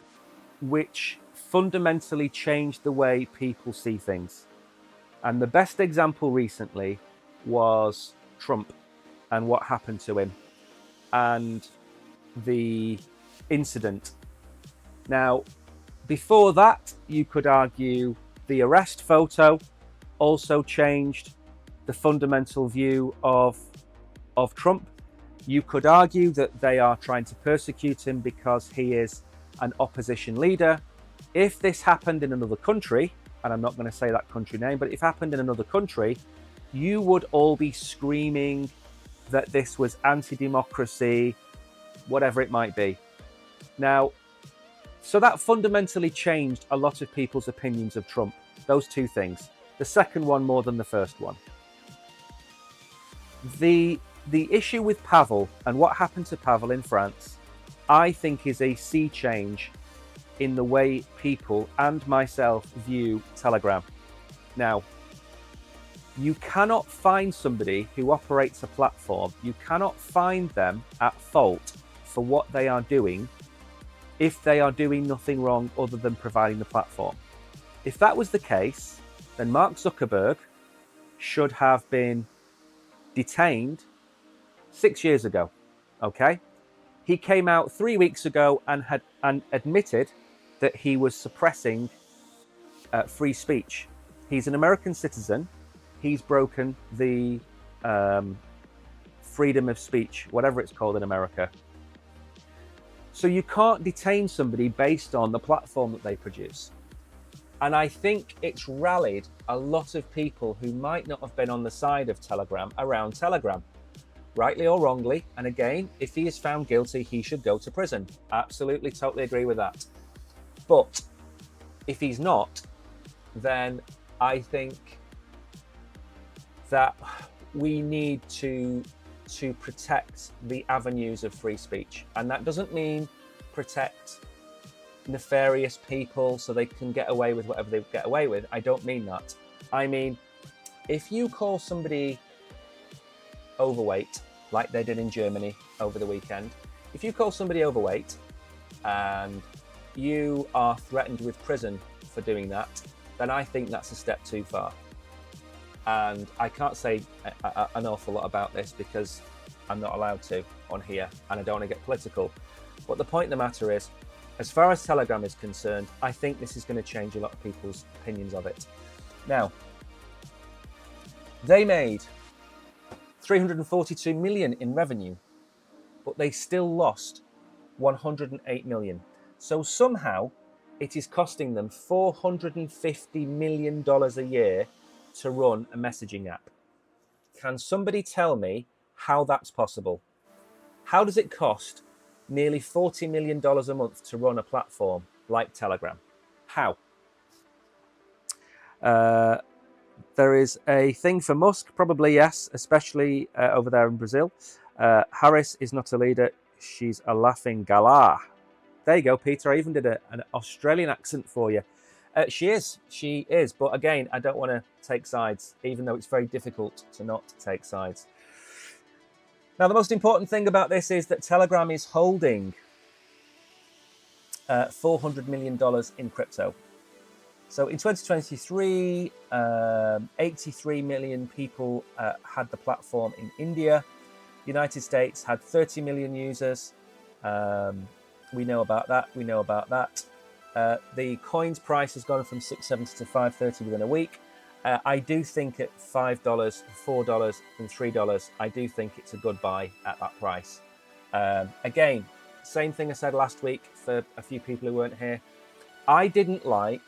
which fundamentally change the way people see things. And the best example recently was Trump and what happened to him and the incident. Now, before that, you could argue the arrest photo also changed the fundamental view of Trump. You could argue that they are trying to persecute him because he is an opposition leader. If this happened in another country, and I'm not going to say that country name, but if it happened in another country, you would all be screaming that this was anti-democracy, whatever it might be. Now, so that fundamentally changed a lot of people's opinions of Trump, those 2 things. The second one more than the first one. The issue with Pavel and what happened to Pavel in France, I think is a sea change in the way people and myself view Telegram. Now, you cannot find somebody who operates a platform, you cannot find them at fault for what they are doing if they are doing nothing wrong other than providing the platform. If that was the case, then Mark Zuckerberg should have been detained 6 years ago, okay? He came out 3 weeks ago and admitted that he was suppressing free speech. He's an American citizen. He's broken the freedom of speech, whatever it's called in America. So you can't detain somebody based on the platform that they produce. And I think it's rallied a lot of people who might not have been on the side of Telegram around Telegram, rightly or wrongly. And again, if he is found guilty, he should go to prison. Absolutely, totally agree with that. But if he's not, then I think that we need to protect the avenues of free speech. And that doesn't mean protect nefarious people so they can get away with whatever they get away with. I don't mean that. I mean, if you call somebody overweight, like they did in Germany over the weekend, if you call somebody overweight and you are threatened with prison for doing that, then I think that's a step too far. And I can't say an awful lot about this because I'm not allowed to on here and I don't want to get political. But the point of the matter is, as far as Telegram is concerned, I think this is going to change a lot of people's opinions of it. Now, they made 342 million in revenue, but they still lost 108 million. So somehow it is costing them $450 million a year to run a messaging app. Can somebody tell me how that's possible? How does it cost nearly $40 million a month to run a platform like Telegram? How? There is a thing for Musk, probably yes, especially over there in Brazil. Harris is not a leader, she's a laughing galah. There you go, Peter. I even did an Australian accent for you. She is. But again, I don't want to take sides, even though it's very difficult to not take sides. Now, the most important thing about this is that Telegram is holding $400 million in crypto. So in 2023, 83 million people had the platform in India. United States had 30 million users. We know about that. The coin's price has gone from $6.70 to $5.30 within a week. I do think at $5, $4 and $3, I do think it's a good buy at that price. Again, same thing I said last week for a few people who weren't here. I didn't like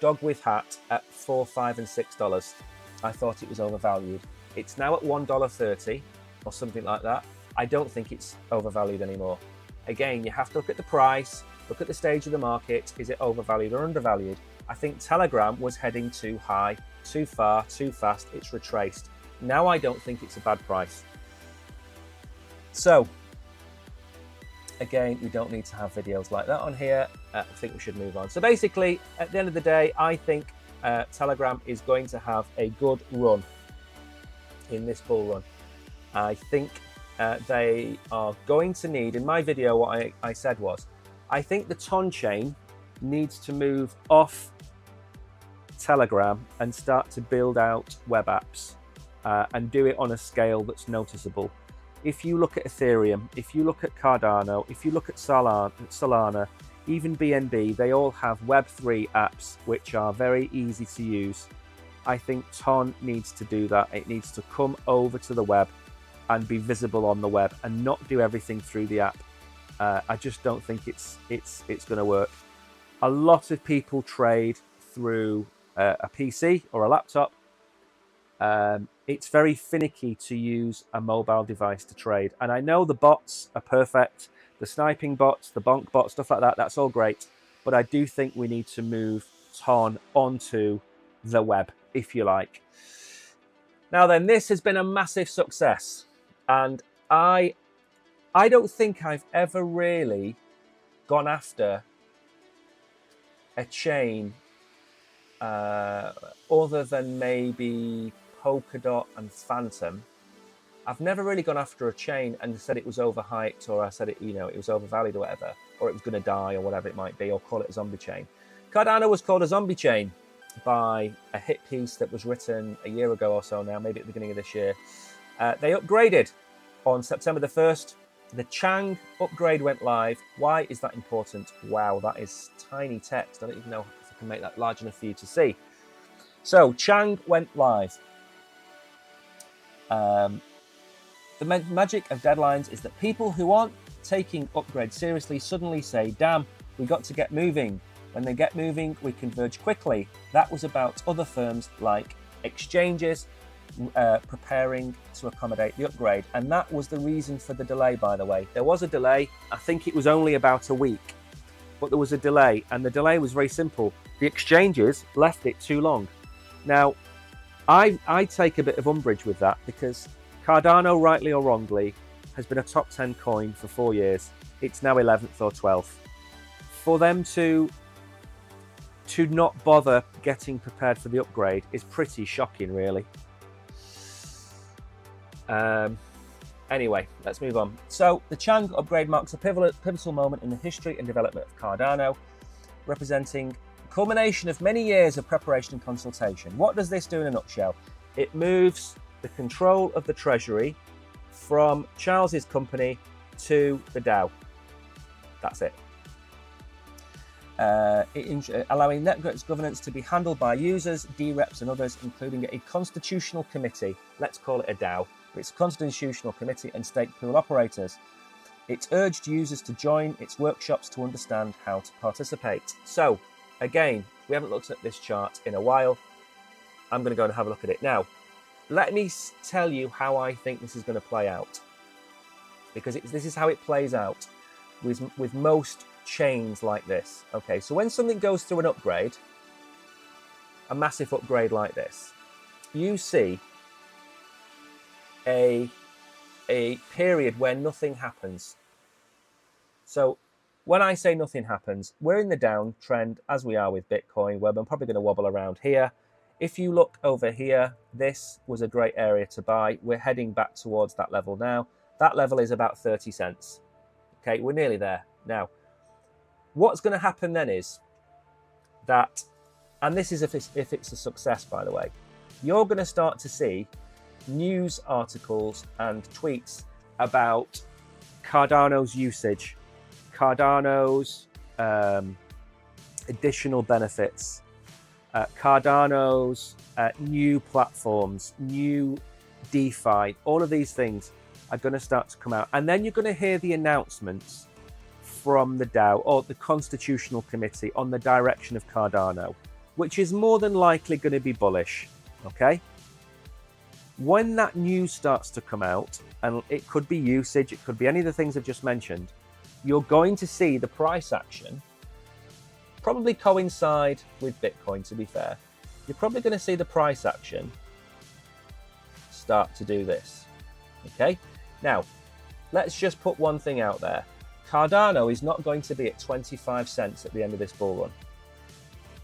Dog with Hat at $4, $5 and $6. I thought it was overvalued. It's now at $1.30 or something like that. I don't think it's overvalued anymore. Again, you have to look at the price, look at the stage of the market. Is it overvalued or undervalued? I think Telegram was heading too high, too far, too fast. It's retraced. Now I don't think it's a bad price. So, again, we don't need to have videos like that on here. I think we should move on. So basically, at the end of the day, I think Telegram is going to have a good run in this bull run. I think they are going to need, in my video, what I said was, I think the Ton chain needs to move off Telegram and start to build out web apps and do it on a scale that's noticeable. If you look at Ethereum, if you look at Cardano, if you look at Solana, even BNB, they all have Web3 apps which are very easy to use. I think Ton needs to do that. It needs to come over to the web and be visible on the web and not do everything through the app. I just don't think it's going to work. A lot of people trade through a PC or a laptop. It's very finicky to use a mobile device to trade. And I know the bots are perfect. The sniping bots, the bonk bots, stuff like that, that's all great. But I do think we need to move Ton onto the web, if you like. Now then, this has been a massive success. And I don't think I've ever really gone after a chain other than maybe Polkadot and Phantom. I've never really gone after a chain and said it was overhyped, or I said it, it was overvalued or whatever, or it was going to die or whatever it might be, or call it a zombie chain. Cardano was called a zombie chain by a hit piece that was written a year ago or so now, maybe at the beginning of this year. They upgraded on September the 1st The Chang upgrade went live. Why is that important? Wow, that is tiny text. I don't even know if I can make that large enough for you to see. So Chang went live. The magic of deadlines is that people who aren't taking upgrades seriously suddenly say, damn, we got to get moving. When they get moving, we converge quickly. That was about other firms like exchanges preparing to accommodate the upgrade. And that was the reason for the delay, by the way. There was a delay. I think it was only about a week, but there was a delay. And the delay was very simple. The exchanges left it too long. Now, I take a bit of umbrage with that because Cardano, rightly or wrongly, has been a top 10 coin for 4 years. It's now 11th or 12th. For them to not bother getting prepared for the upgrade is pretty shocking, really. Anyway, let's move on. So the Chang upgrade marks a pivotal moment in the history and development of Cardano, representing the culmination of many years of preparation and consultation. What does this do in a nutshell? It moves the control of the treasury from Charles's company to the DAO. That's it. Allowing network governance to be handled by users, DREPs and others, including a constitutional committee. Let's call it a DAO. It's a constitutional committee and stake pool operators. It urged users to join its workshops to understand how to participate. So, again, we haven't looked at this chart in a while. I'm going to go and have a look at it now. Let me tell you how I think this is going to play out. Because this is how it plays out with most chains like this. Okay, so when something goes through an upgrade, a massive upgrade like this, you see a period where nothing happens. So when I say nothing happens, we're in the downtrend as we are with Bitcoin, where I'm probably going to wobble around here. If you look over here, this was a great area to buy. We're heading back towards that level now. That level is about 30 cents. Okay, we're nearly there. Now, what's going to happen then is that, and this is if it's a success, by the way, you're going to start to see news articles and tweets about Cardano's usage, Cardano's additional benefits, Cardano's new platforms, new DeFi, all of these things are going to start to come out. And then you're going to hear the announcements from the DAO or the Constitutional Committee on the direction of Cardano, which is more than likely going to be bullish, okay? When that news starts to come out, and it could be usage, it could be any of the things I've just mentioned, you're going to see the price action probably coincide with Bitcoin, to be fair. You're probably going to see the price action start to do this, okay? Now, let's just put one thing out there. Cardano is not going to be at 25 cents at the end of this bull run.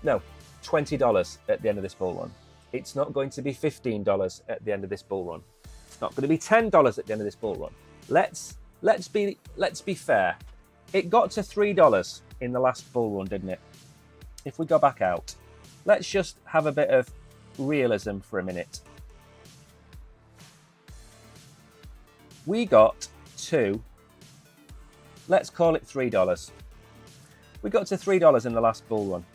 No, $20 at the end of this bull run. It's not going to be $15 at the end of this bull run. It's not going to be $10 at the end of this bull run. Let's be fair. It got to $3 in the last bull run, didn't it? If we go back out, let's just have a bit of realism for a minute. We got to, let's call it $3. We got to $3 in the last bull run.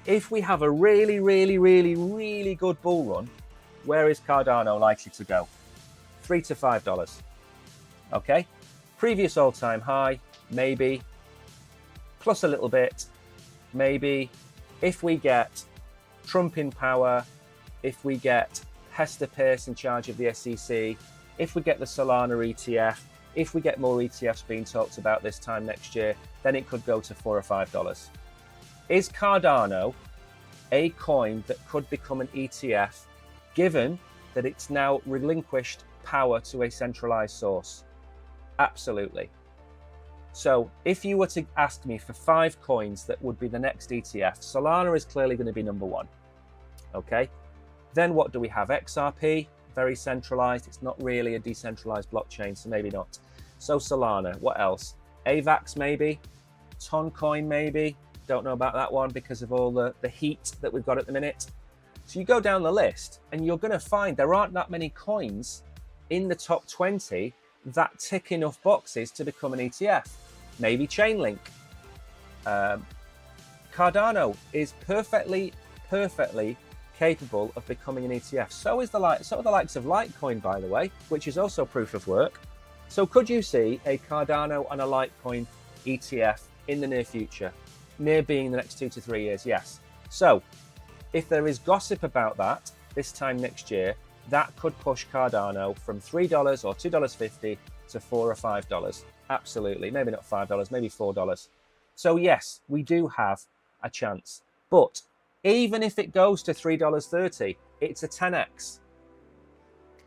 If we have a really, really, really, really good bull run, where is Cardano likely to go? $3 to $5. Okay? Previous all-time high, maybe. Plus a little bit, maybe. If we get Trump in power, if we get Hester Peirce in charge of the SEC, if we get the Solana ETF, if we get more ETFs being talked about this time next year, then it could go to $4 or $5. Is Cardano a coin that could become an ETF, given that it's now relinquished power to a centralized source? Absolutely. So if you were to ask me for 5 coins that would be the next ETF, Solana is clearly going to be number 1. Okay. Then what do we have? XRP, very centralized. It's not really a decentralized blockchain, so maybe not. So Solana, what else? AVAX maybe, Toncoin maybe. Don't know about that one because of all the heat that we've got at the minute. So you go down the list and you're going to find there aren't that many coins in the top 20 that tick enough boxes to become an ETF. Maybe Chainlink. Cardano is perfectly capable of becoming an ETF. So are the likes of Litecoin, by the way, which is also proof of work. So could you see a Cardano and a Litecoin ETF in the near future, near being the next 2 to 3 years? Yes. So if there is gossip about that this time next year, that could push Cardano from $3 or $2.50 to $4 or $5. Absolutely. Maybe not $5, maybe $4. So yes, we do have a chance. But even if it goes to $3.30, it's a 10x.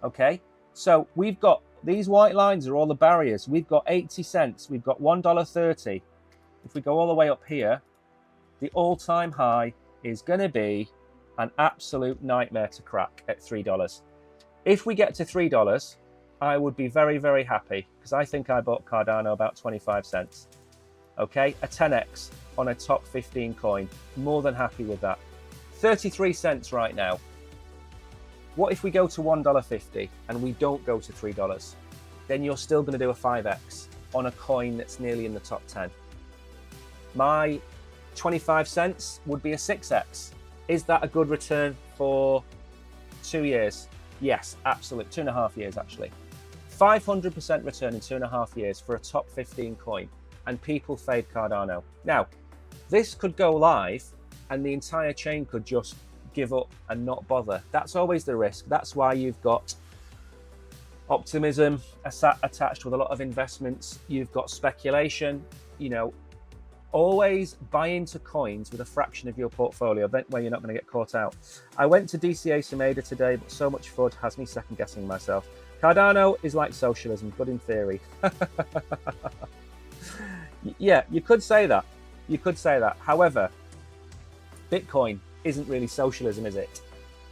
Okay, so we've got these white lines are all the barriers. We've got 80 cents, we've got $1.30. If we go all the way up here, the all-time high is going to be an absolute nightmare to crack at $3. If we get to $3, I would be very, very happy, because I think I bought Cardano about 25 cents. Okay, a 10x on a top 15 coin. More than happy with that. 33 cents right now. What if we go to $1.50 and we don't go to $3? Then you're still going to do a 5x on a coin that's nearly in the top 10. My 25 cents would be a 6x. Is that a good return for 2 years? Yes, absolutely. 2.5 years, actually. 500% return in 2.5 years for a top 15 coin, and people fade Cardano. Now, this could go live and the entire chain could just give up and not bother. That's always the risk. That's why you've got optimism attached with a lot of investments. You've got speculation. You know, always buy into coins with a fraction of your portfolio, where you're not going to get caught out. I went to DCA Sumeda today, but so much FUD has me second guessing myself. Cardano is like socialism, good in theory. Yeah, you could say that. You could say that. However, Bitcoin isn't really socialism, is it?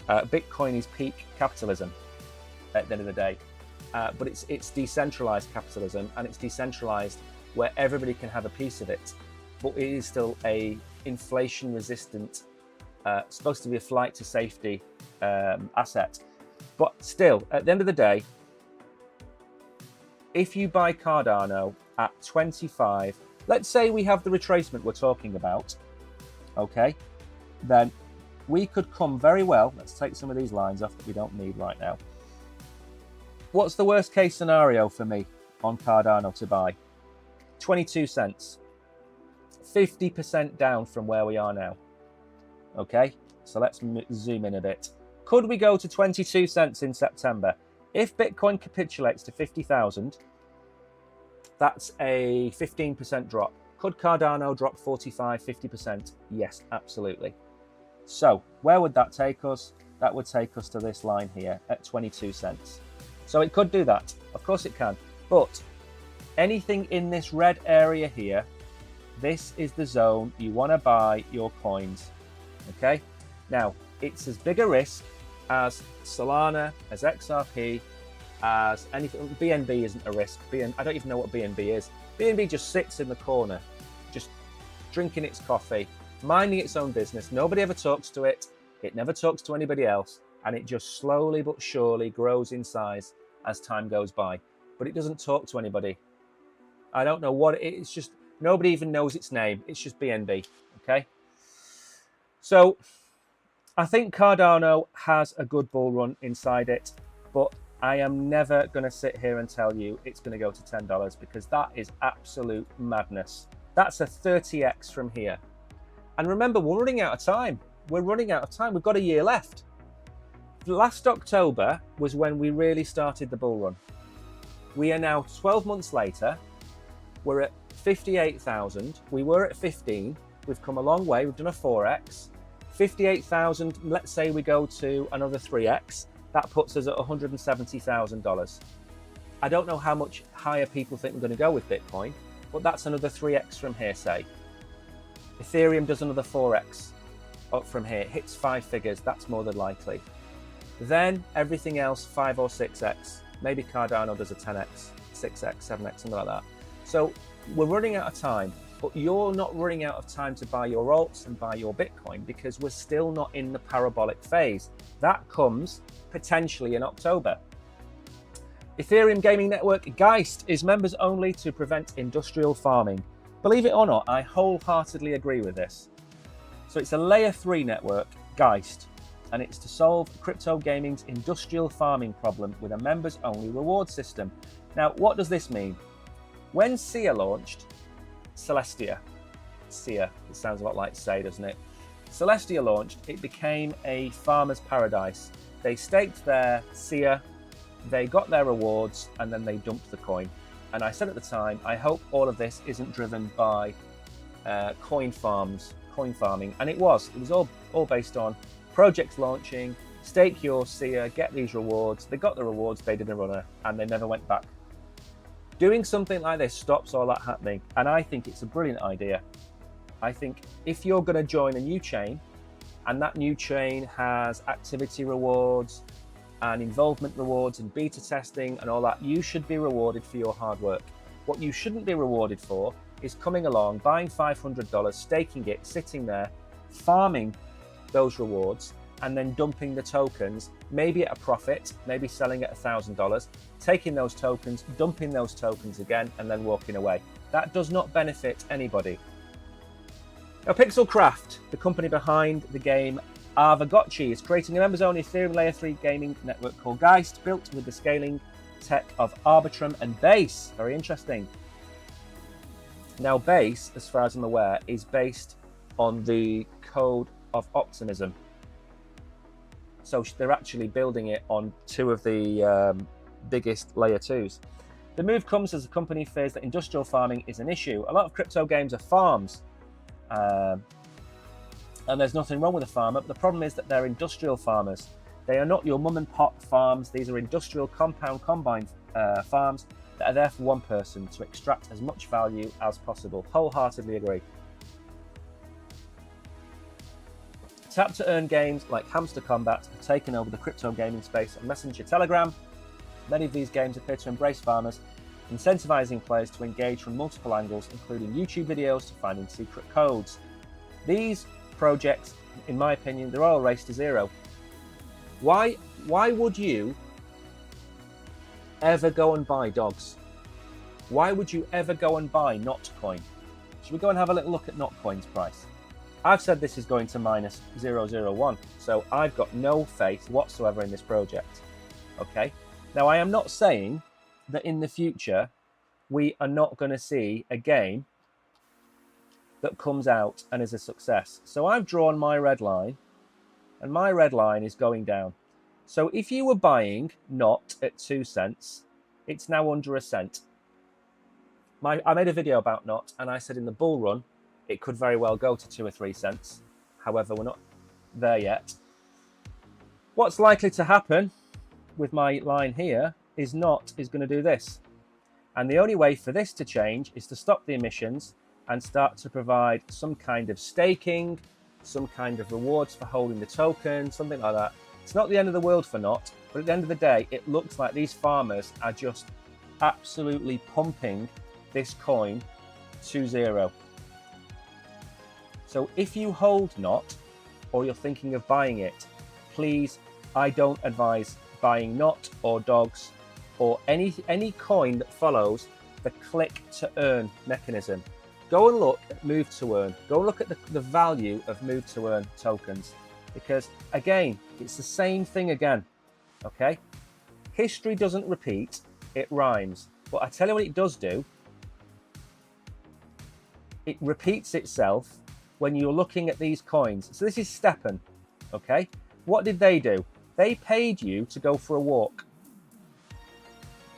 Bitcoin is peak capitalism at the end of the day. But it's decentralized capitalism, and it's decentralized where everybody can have a piece of it. But it is still a inflation resistant, supposed to be a flight to safety asset. But still, at the end of the day, if you buy Cardano at 25, let's say we have the retracement we're talking about, okay, then we could come very well. Let's take some of these lines off that we don't need right now. What's the worst case scenario for me on Cardano to buy? 22 cents. 50% down from where we are now. Okay, so let's zoom in a bit. Could we go to 22 cents in September? If Bitcoin capitulates to 50,000, that's a 15% drop. Could Cardano drop 45, 50%? Yes, absolutely. So where would that take us? That would take us to this line here at 22 cents. So it could do that. Of course it can. But anything in this red area here, this is the zone you want to buy your coins. Okay? Now, it's as big a risk as Solana, as XRP, as anything. BNB isn't a risk. I don't even know what BNB is. BNB just sits in the corner, just drinking its coffee, minding its own business. Nobody ever talks to it. It never talks to anybody else. And it just slowly but surely grows in size as time goes by. But it doesn't talk to anybody. I don't know what it is. It's just nobody even knows its name. It's just BNB. Okay? So I think Cardano has a good bull run inside it, but I am never going to sit here and tell you it's going to go to $10 because that is absolute madness. That's a 30x from here. And remember, we're running out of time. We're running out of time. We've got a year left. Last October was when we really started the bull run. We are now 12 months later. We're at 58,000. We were at 15. We've come a long way. We've done a 4x. 58,000, let's say we go to another 3x. That puts us at $170,000. I don't know how much higher people think we're going to go with Bitcoin, but that's another 3x from here, say. Ethereum does another 4x up from here. It hits 5 figures. That's more than likely. Then everything else, 5 or 6x. Maybe Cardano does a 10x, 6x, 7x, something like that. So we're running out of time, but you're not running out of time to buy your alts and buy your Bitcoin because we're still not in the parabolic phase. That comes potentially in October. Ethereum gaming network Geist is members only to prevent industrial farming. Believe it or not, I wholeheartedly agree with this. So it's a layer 3 network, Geist, and it's to solve crypto gaming's industrial farming problem with a members only reward system. Now, what does this mean? When SIA launched, SIA, it sounds a lot like say, doesn't it? Celestia launched, it became a farmer's paradise. They staked their SIA, they got their rewards, and then they dumped the coin. And I said at the time, I hope all of this isn't driven by coin farming, and it was all based on projects launching, stake your SIA, get these rewards. They got the rewards, they did a runner, and they never went back. Doing something like this stops all that happening, and I think it's a brilliant idea. I think if you're going to join a new chain, and that new chain has activity rewards and involvement rewards and beta testing and all that, you should be rewarded for your hard work. What you shouldn't be rewarded for is coming along, buying $500, staking it, sitting there, farming those rewards, and then dumping the tokens, maybe at a profit, maybe selling at $1,000, taking those tokens, dumping those tokens again, and then walking away. That does not benefit anybody. Now, Pixelcraft, the company behind the game Arvagotchi, is creating a members-only Ethereum Layer 3 gaming network called Geist, built with the scaling tech of Arbitrum and Base. Very interesting. Now, Base, as far as I'm aware, is based on the code of optimism. So they're actually building it on two of the biggest Layer 2s. The move comes as the company fears that industrial farming is an issue. A lot of crypto games are farms. And there's nothing wrong with a farmer, but the problem is that they're industrial farmers. They are not your mum and pop farms. These are industrial compound combine farms that are there for one person to extract as much value as possible. Wholeheartedly agree. Tap to earn games like Hamster Combat have taken over the crypto gaming space on Messenger Telegram. Many of these games appear to embrace farmers, incentivizing players to engage from multiple angles, including YouTube videos to finding secret codes. These projects, in my opinion, they're all a race to zero. Why would you ever go and buy dogs? Why would you ever go and buy Notcoin? Should we go and have a little look at Notcoin's price? I've said this is going to minus 0.001, so I've got no faith whatsoever in this project. Okay? Now, I am not saying that in the future we are not going to see a game that comes out and is a success. So I've drawn my red line, and my red line is going down. So if you were buying NOT at 2 cents, it's now under a cent. I made a video about NOT, and I said in the bull run, it could very well go to 2 or 3 cents. However, we're not there yet. What's likely to happen with my line here is NOT is going to do this. And the only way for this to change is to stop the emissions and start to provide some kind of staking, some kind of rewards for holding the token, something like that. It's not the end of the world for NOT, but at the end of the day, it looks like these farmers are just absolutely pumping this coin to zero. So if you hold NOT, or you're thinking of buying it, please, I don't advise buying NOT or dogs or any coin that follows the click to earn mechanism. Go and look at move to earn. Go and look at the value of move to earn tokens, because again, it's the same thing again. Okay, history doesn't repeat, it rhymes. But I tell you what it does do, it repeats itself when you're looking at these coins. So this is Steppen, okay? What did they do? They paid you to go for a walk.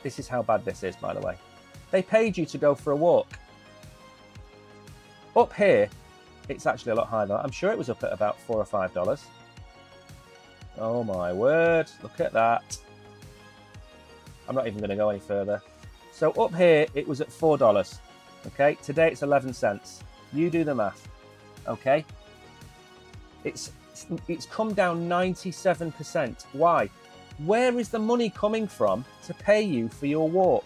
This is how bad this is, by the way. They paid you to go for a walk. Up here, it's actually a lot higher. I'm sure it was up at about $4 or $5. Oh my word, look at that. I'm not even going to go any further. So up here, it was at $4. Okay, today it's 11 cents. You do the math. Okay, it's come down 97%. Why? Where is the money coming from to pay you for your walk?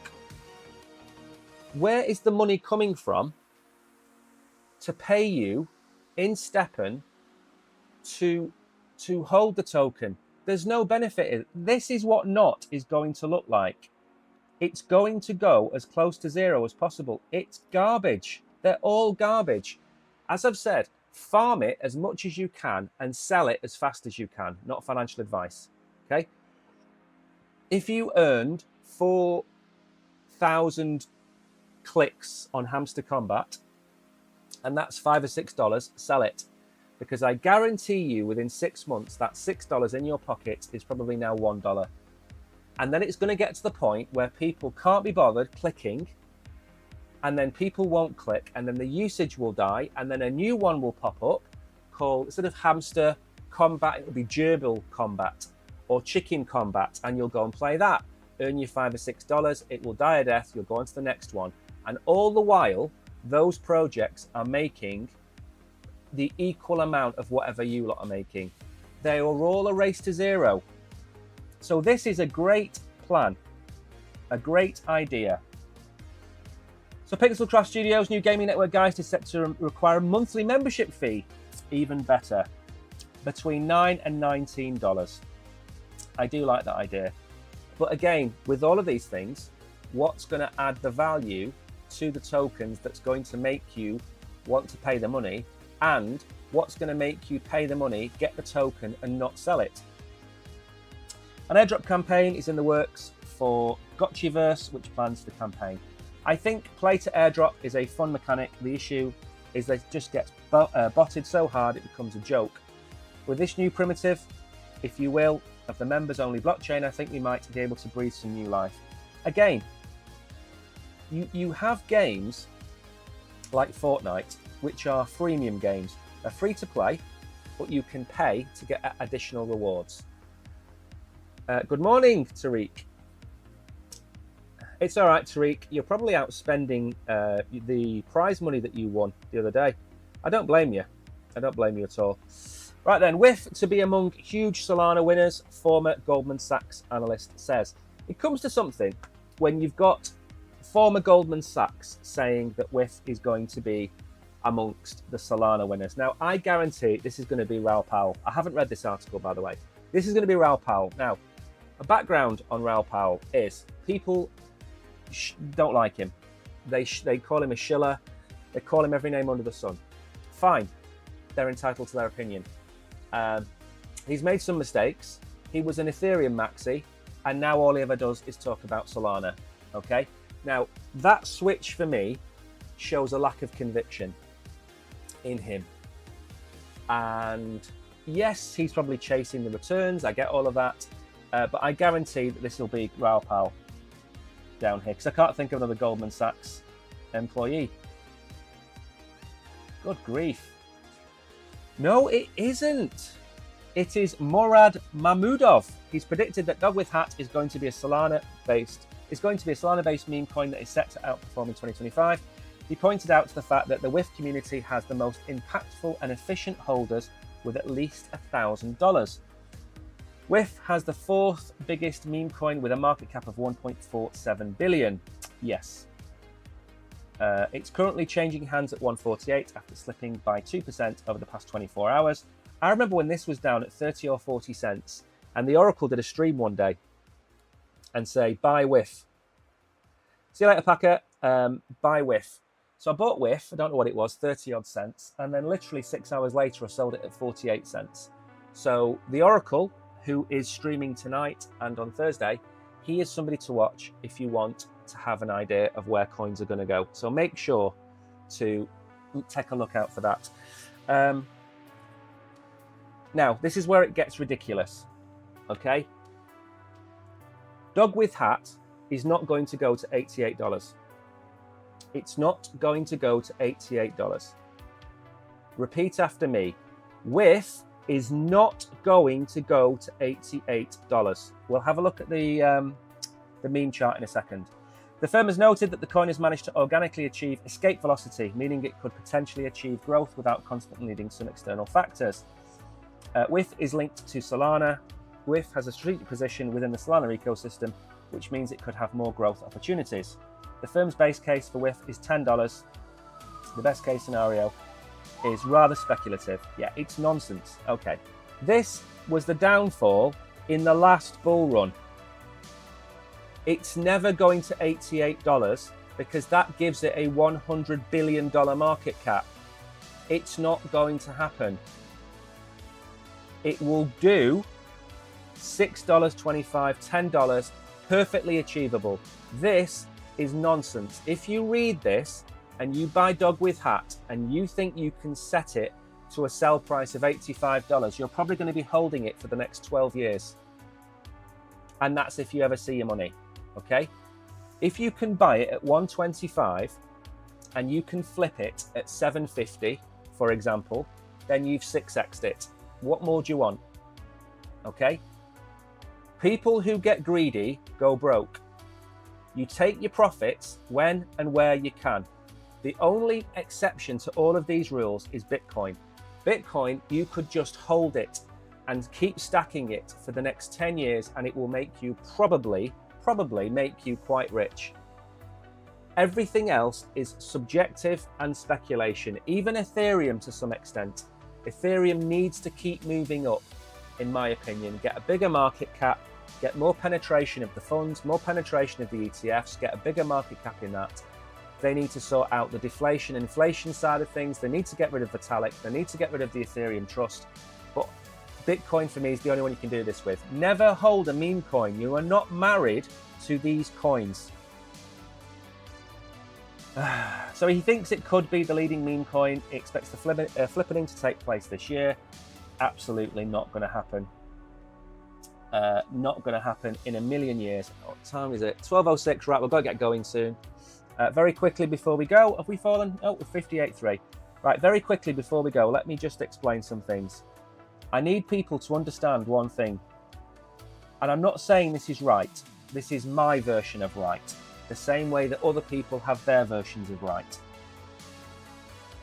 Where is the money coming from to pay you in Steppen to hold the token? There's no benefit. This is what NOT is going to look like. It's going to go as close to zero as possible. It's garbage. They're all garbage. As I've said, farm it as much as you can and sell it as fast as you can. Not financial advice. Okay? If you earned 4,000 clicks on Hamster Combat, and that's $5 or $6, sell it. Because I guarantee you within 6 months, that $6 in your pocket is probably now $1. And then it's going to get to the point where people can't be bothered clicking, and then people won't click, and then the usage will die, and then a new one will pop up called, instead of Hamster Combat, it will be Gerbil Combat or Chicken Combat, and you'll go and play that. Earn your $5 or $6, it will die a death, you'll go on to the next one. And all the while, those projects are making the equal amount of whatever you lot are making. They are all a race to zero. So this is a great plan, a great idea. So Pixel Craft Studios' new gaming network, guys, is set to require a monthly membership fee. Even better, between $9 and $19. I do like that idea. But again, with all of these things, what's going to add the value to the tokens that's going to make you want to pay the money, and what's going to make you pay the money, get the token, and not sell it? An airdrop campaign is in the works for Gotchiverse, which plans the campaign. I think play to airdrop is a fun mechanic. The issue is that it just gets botted so hard it becomes a joke. With this new primitive, if you will, of the members-only blockchain, I think we might be able to breathe some new life. Again, you have games like Fortnite, which are freemium games. They're free to play, but you can pay to get additional rewards. Good morning, Tariq. It's all right, Tariq. You're probably out spending the prize money that you won the other day. I don't blame you. I don't blame you at all. Right then, WIF to be among huge Solana winners, former Goldman Sachs analyst says. It comes to something when you've got former Goldman Sachs saying that WIF is going to be amongst the Solana winners. Now, I guarantee this is going to be Raoul Pal. I haven't read this article, by the way. This is going to be Raoul Pal. Now, a background on Raoul Pal is people don't like him. They call him a shiller. They call him every name under the sun. Fine. They're entitled to their opinion. He's made some mistakes. He was an Ethereum maxi, and now all he ever does is talk about Solana. Okay? Now, that switch for me shows a lack of conviction in him. And yes, he's probably chasing the returns. I get all of that. But I guarantee that this will be Raoul Pal down here, because I can't think of another Goldman Sachs employee. Good grief. No, it isn't. It is Morad Mahmudov. He's predicted that Dog with Hat is going to be a Solana-based meme coin that is set to outperform in 2025. He pointed out to the fact that the WIF community has the most impactful and efficient holders with at least $1,000. WIF has the fourth biggest meme coin with a market cap of 1.47 billion. Yes. It's currently changing hands at 148 after slipping by 2% over the past 24 hours. I remember when this was down at 30 or 40 cents, and the Oracle did a stream one day and say, buy WIF. See you later, Packer. Buy WIF. So I bought WIF, I don't know what it was, 30 odd cents, and then literally 6 hours later I sold it at 48 cents. So the Oracle, who is streaming tonight and on Thursday, he is somebody to watch if you want to have an idea of where coins are going to go. So make sure to take a look out for that. Now, this is where it gets ridiculous, okay? Dog with Hat is not going to go to $88. It's not going to go to $88. Repeat after me. WIF is not going to go to $88. We'll have a look at the meme chart in a second. The firm has noted that the coin has managed to organically achieve escape velocity, meaning it could potentially achieve growth without constantly needing some external factors. WIF is linked to Solana. WIF has a strategic position within the Solana ecosystem, which means it could have more growth opportunities. The firm's base case for WIF is $10. The best case scenario is rather speculative. Yeah, it's nonsense. Okay. This was the downfall in the last bull run. It's never going to $88 because that gives it a $100 billion market cap. It's not going to happen. It will do $6.25, $10, perfectly achievable. This is nonsense. If you read this and you buy Dog with Hat and you think you can set it to a sell price of $85, you're probably going to be holding it for the next 12 years. And that's if you ever see your money, okay? If you can buy it at 125 and you can flip it at 750, for example, then you've 6x'd it. What more do you want? Okay? People who get greedy go broke. You take your profits when and where you can. The only exception to all of these rules is Bitcoin. Bitcoin, you could just hold it and keep stacking it for the next 10 years and it will make you probably make you quite rich. Everything else is subjective and speculation. Even Ethereum to some extent. Ethereum needs to keep moving up, in my opinion. Get a bigger market cap, get more penetration of the funds, more penetration of the ETFs, get a bigger market cap in that. They need to sort out the deflation, inflation side of things. They need to get rid of Vitalik. They need to get rid of the Ethereum Trust. But Bitcoin for me is the only one you can do this with. Never hold a meme coin. You are not married to these coins. So he thinks it could be the leading meme coin. He expects the flippening to take place this year. Absolutely not going to happen. Not going to happen in a million years. What time is it? 12:06. Right, we've got to get going soon. Very quickly before we go, have we fallen? Oh, we're 58.3. Right, very quickly before we go, let me just explain some things. I need people to understand one thing. And I'm not saying this is right. This is my version of right. The same way that other people have their versions of right.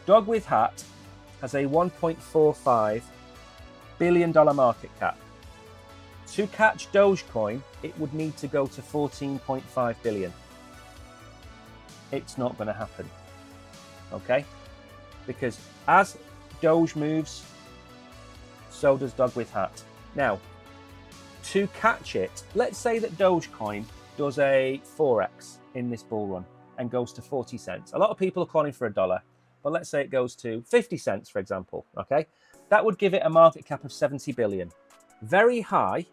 Dog with Hat has a $1.45 billion market cap. To catch Dogecoin, it would need to go to 14.5 billion. It's not going to happen. Okay? Because as Doge moves, so does Dog with Hat. Now, to catch it, let's say that Dogecoin does a 4x in this bull run and goes to 40 cents. A lot of people are calling for $1, but let's say it goes to 50 cents, for example, okay? That would give it a market cap of 70 billion. Very high,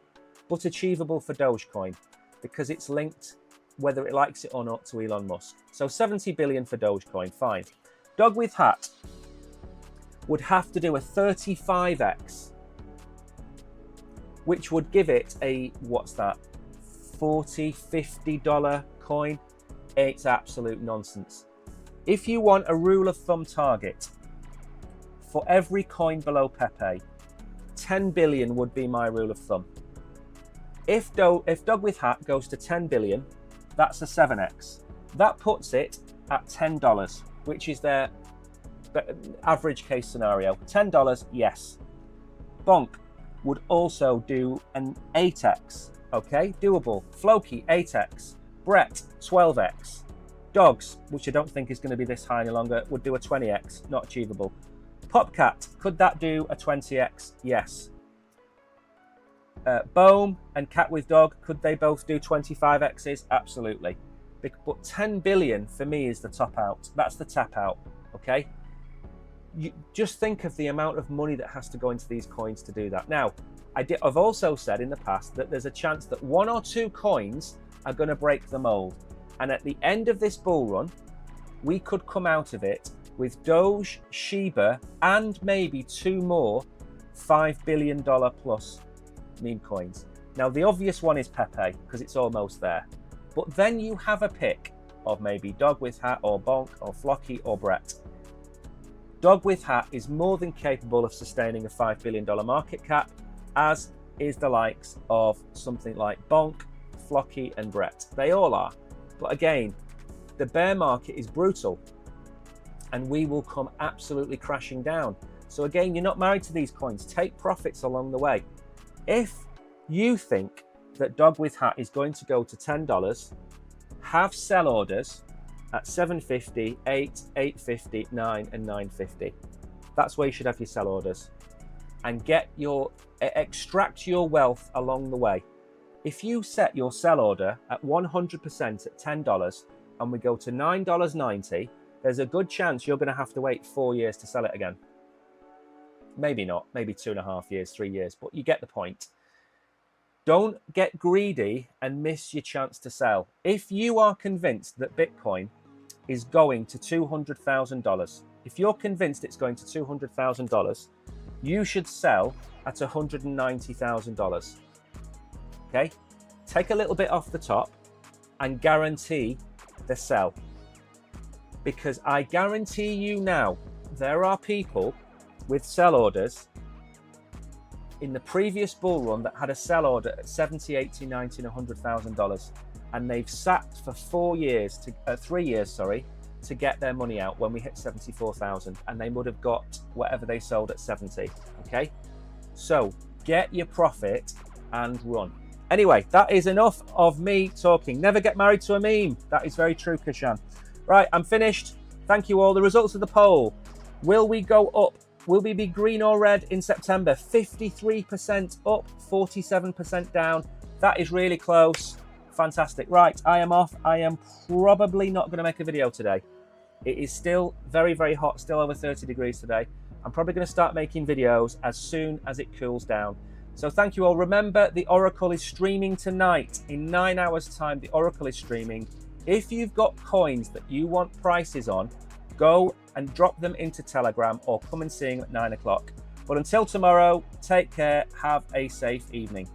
but achievable for Dogecoin because it's linked, whether it likes it or not, to Elon Musk. So 70 billion for Dogecoin, fine. Dog with Hat would have to do a 35x, which would give it a, what's that, $40, $50 coin. It's absolute nonsense. If you want a rule of thumb target for every coin below Pepe, 10 billion would be my rule of thumb. If Dog with Hat goes to 10 billion, that's a 7x. That puts it at $10, which is their average case scenario. $10, yes. Bonk would also do an 8x. Okay, doable. Floki, 8x. Brett, 12x. Dogs, which I don't think is going to be this high any longer, would do a 20x. Not achievable. Popcat, could that do a 20x? Yes. Bohm and Cat with Dog, could they both do 25x's? Absolutely. But 10 billion for me is the top out. That's the tap out. Okay. You just think of the amount of money that has to go into these coins to do that. Now, I've also said in the past that there's a chance that one or two coins are going to break the mold. And at the end of this bull run, we could come out of it with Doge, Shiba, and maybe two more $5 billion plus meme coins. Now, the obvious one is Pepe, because it's almost there. But then you have a pick of maybe Dog with Hat or Bonk or Floki or Brett. Dog with Hat is more than capable of sustaining a $5 billion market cap, as is the likes of something like Bonk, Floki and Brett. They all are. But again, the bear market is brutal and we will come absolutely crashing down. So again, you're not married to these coins. Take profits along the way. If you think that Dog with Hat is going to go to $10, have sell orders at 750, 8, 850, 9 and 950. That's where you should have your sell orders and extract your wealth along the way. If you set your sell order at 100% at $10 and we go to $9.90, there's a good chance you're going to have to wait 4 years to sell it again. Maybe not, maybe 2.5 years, 3 years, but you get the point. Don't get greedy and miss your chance to sell. If you are convinced that Bitcoin is going to $200,000, if you're convinced it's going to $200,000, you should sell at $190,000. Okay? Take a little bit off the top and guarantee the sell. Because I guarantee you now, there are people with sell orders in the previous bull run that had a sell order at $70, $80, $90, and $100,000, and they've sat for 3 years, to get their money out when we hit 74,000, and they would have got whatever they sold at 70. Okay, so get your profit and run. Anyway, that is enough of me talking. Never get married to a meme. That is very true, Kashan. Right, I'm finished. Thank you all. The results of the poll: will we go up? Will we be green or red in September? 53% up, 47% down. That is really close. Fantastic. Right, I am off. I am probably not going to make a video today. It is still very, very hot, still over 30 degrees today. I'm probably going to start making videos as soon as it cools down. So thank you all. Remember, the Oracle is streaming tonight. In 9 hours' time, the Oracle is streaming. If you've got coins that you want prices on, go and drop them into Telegram or come and see them at 9 o'clock. But until tomorrow, take care. Have a safe evening.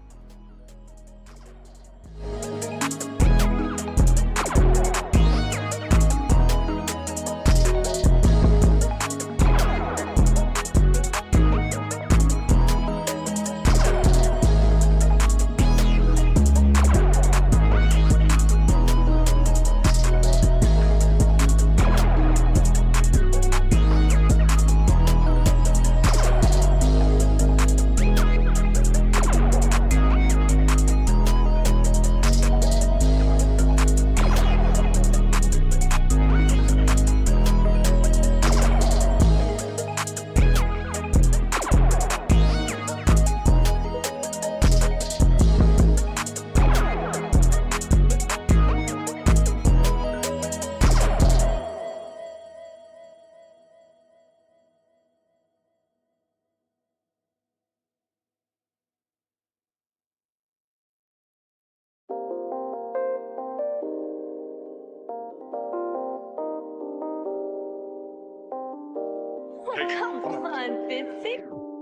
Come on, BTC.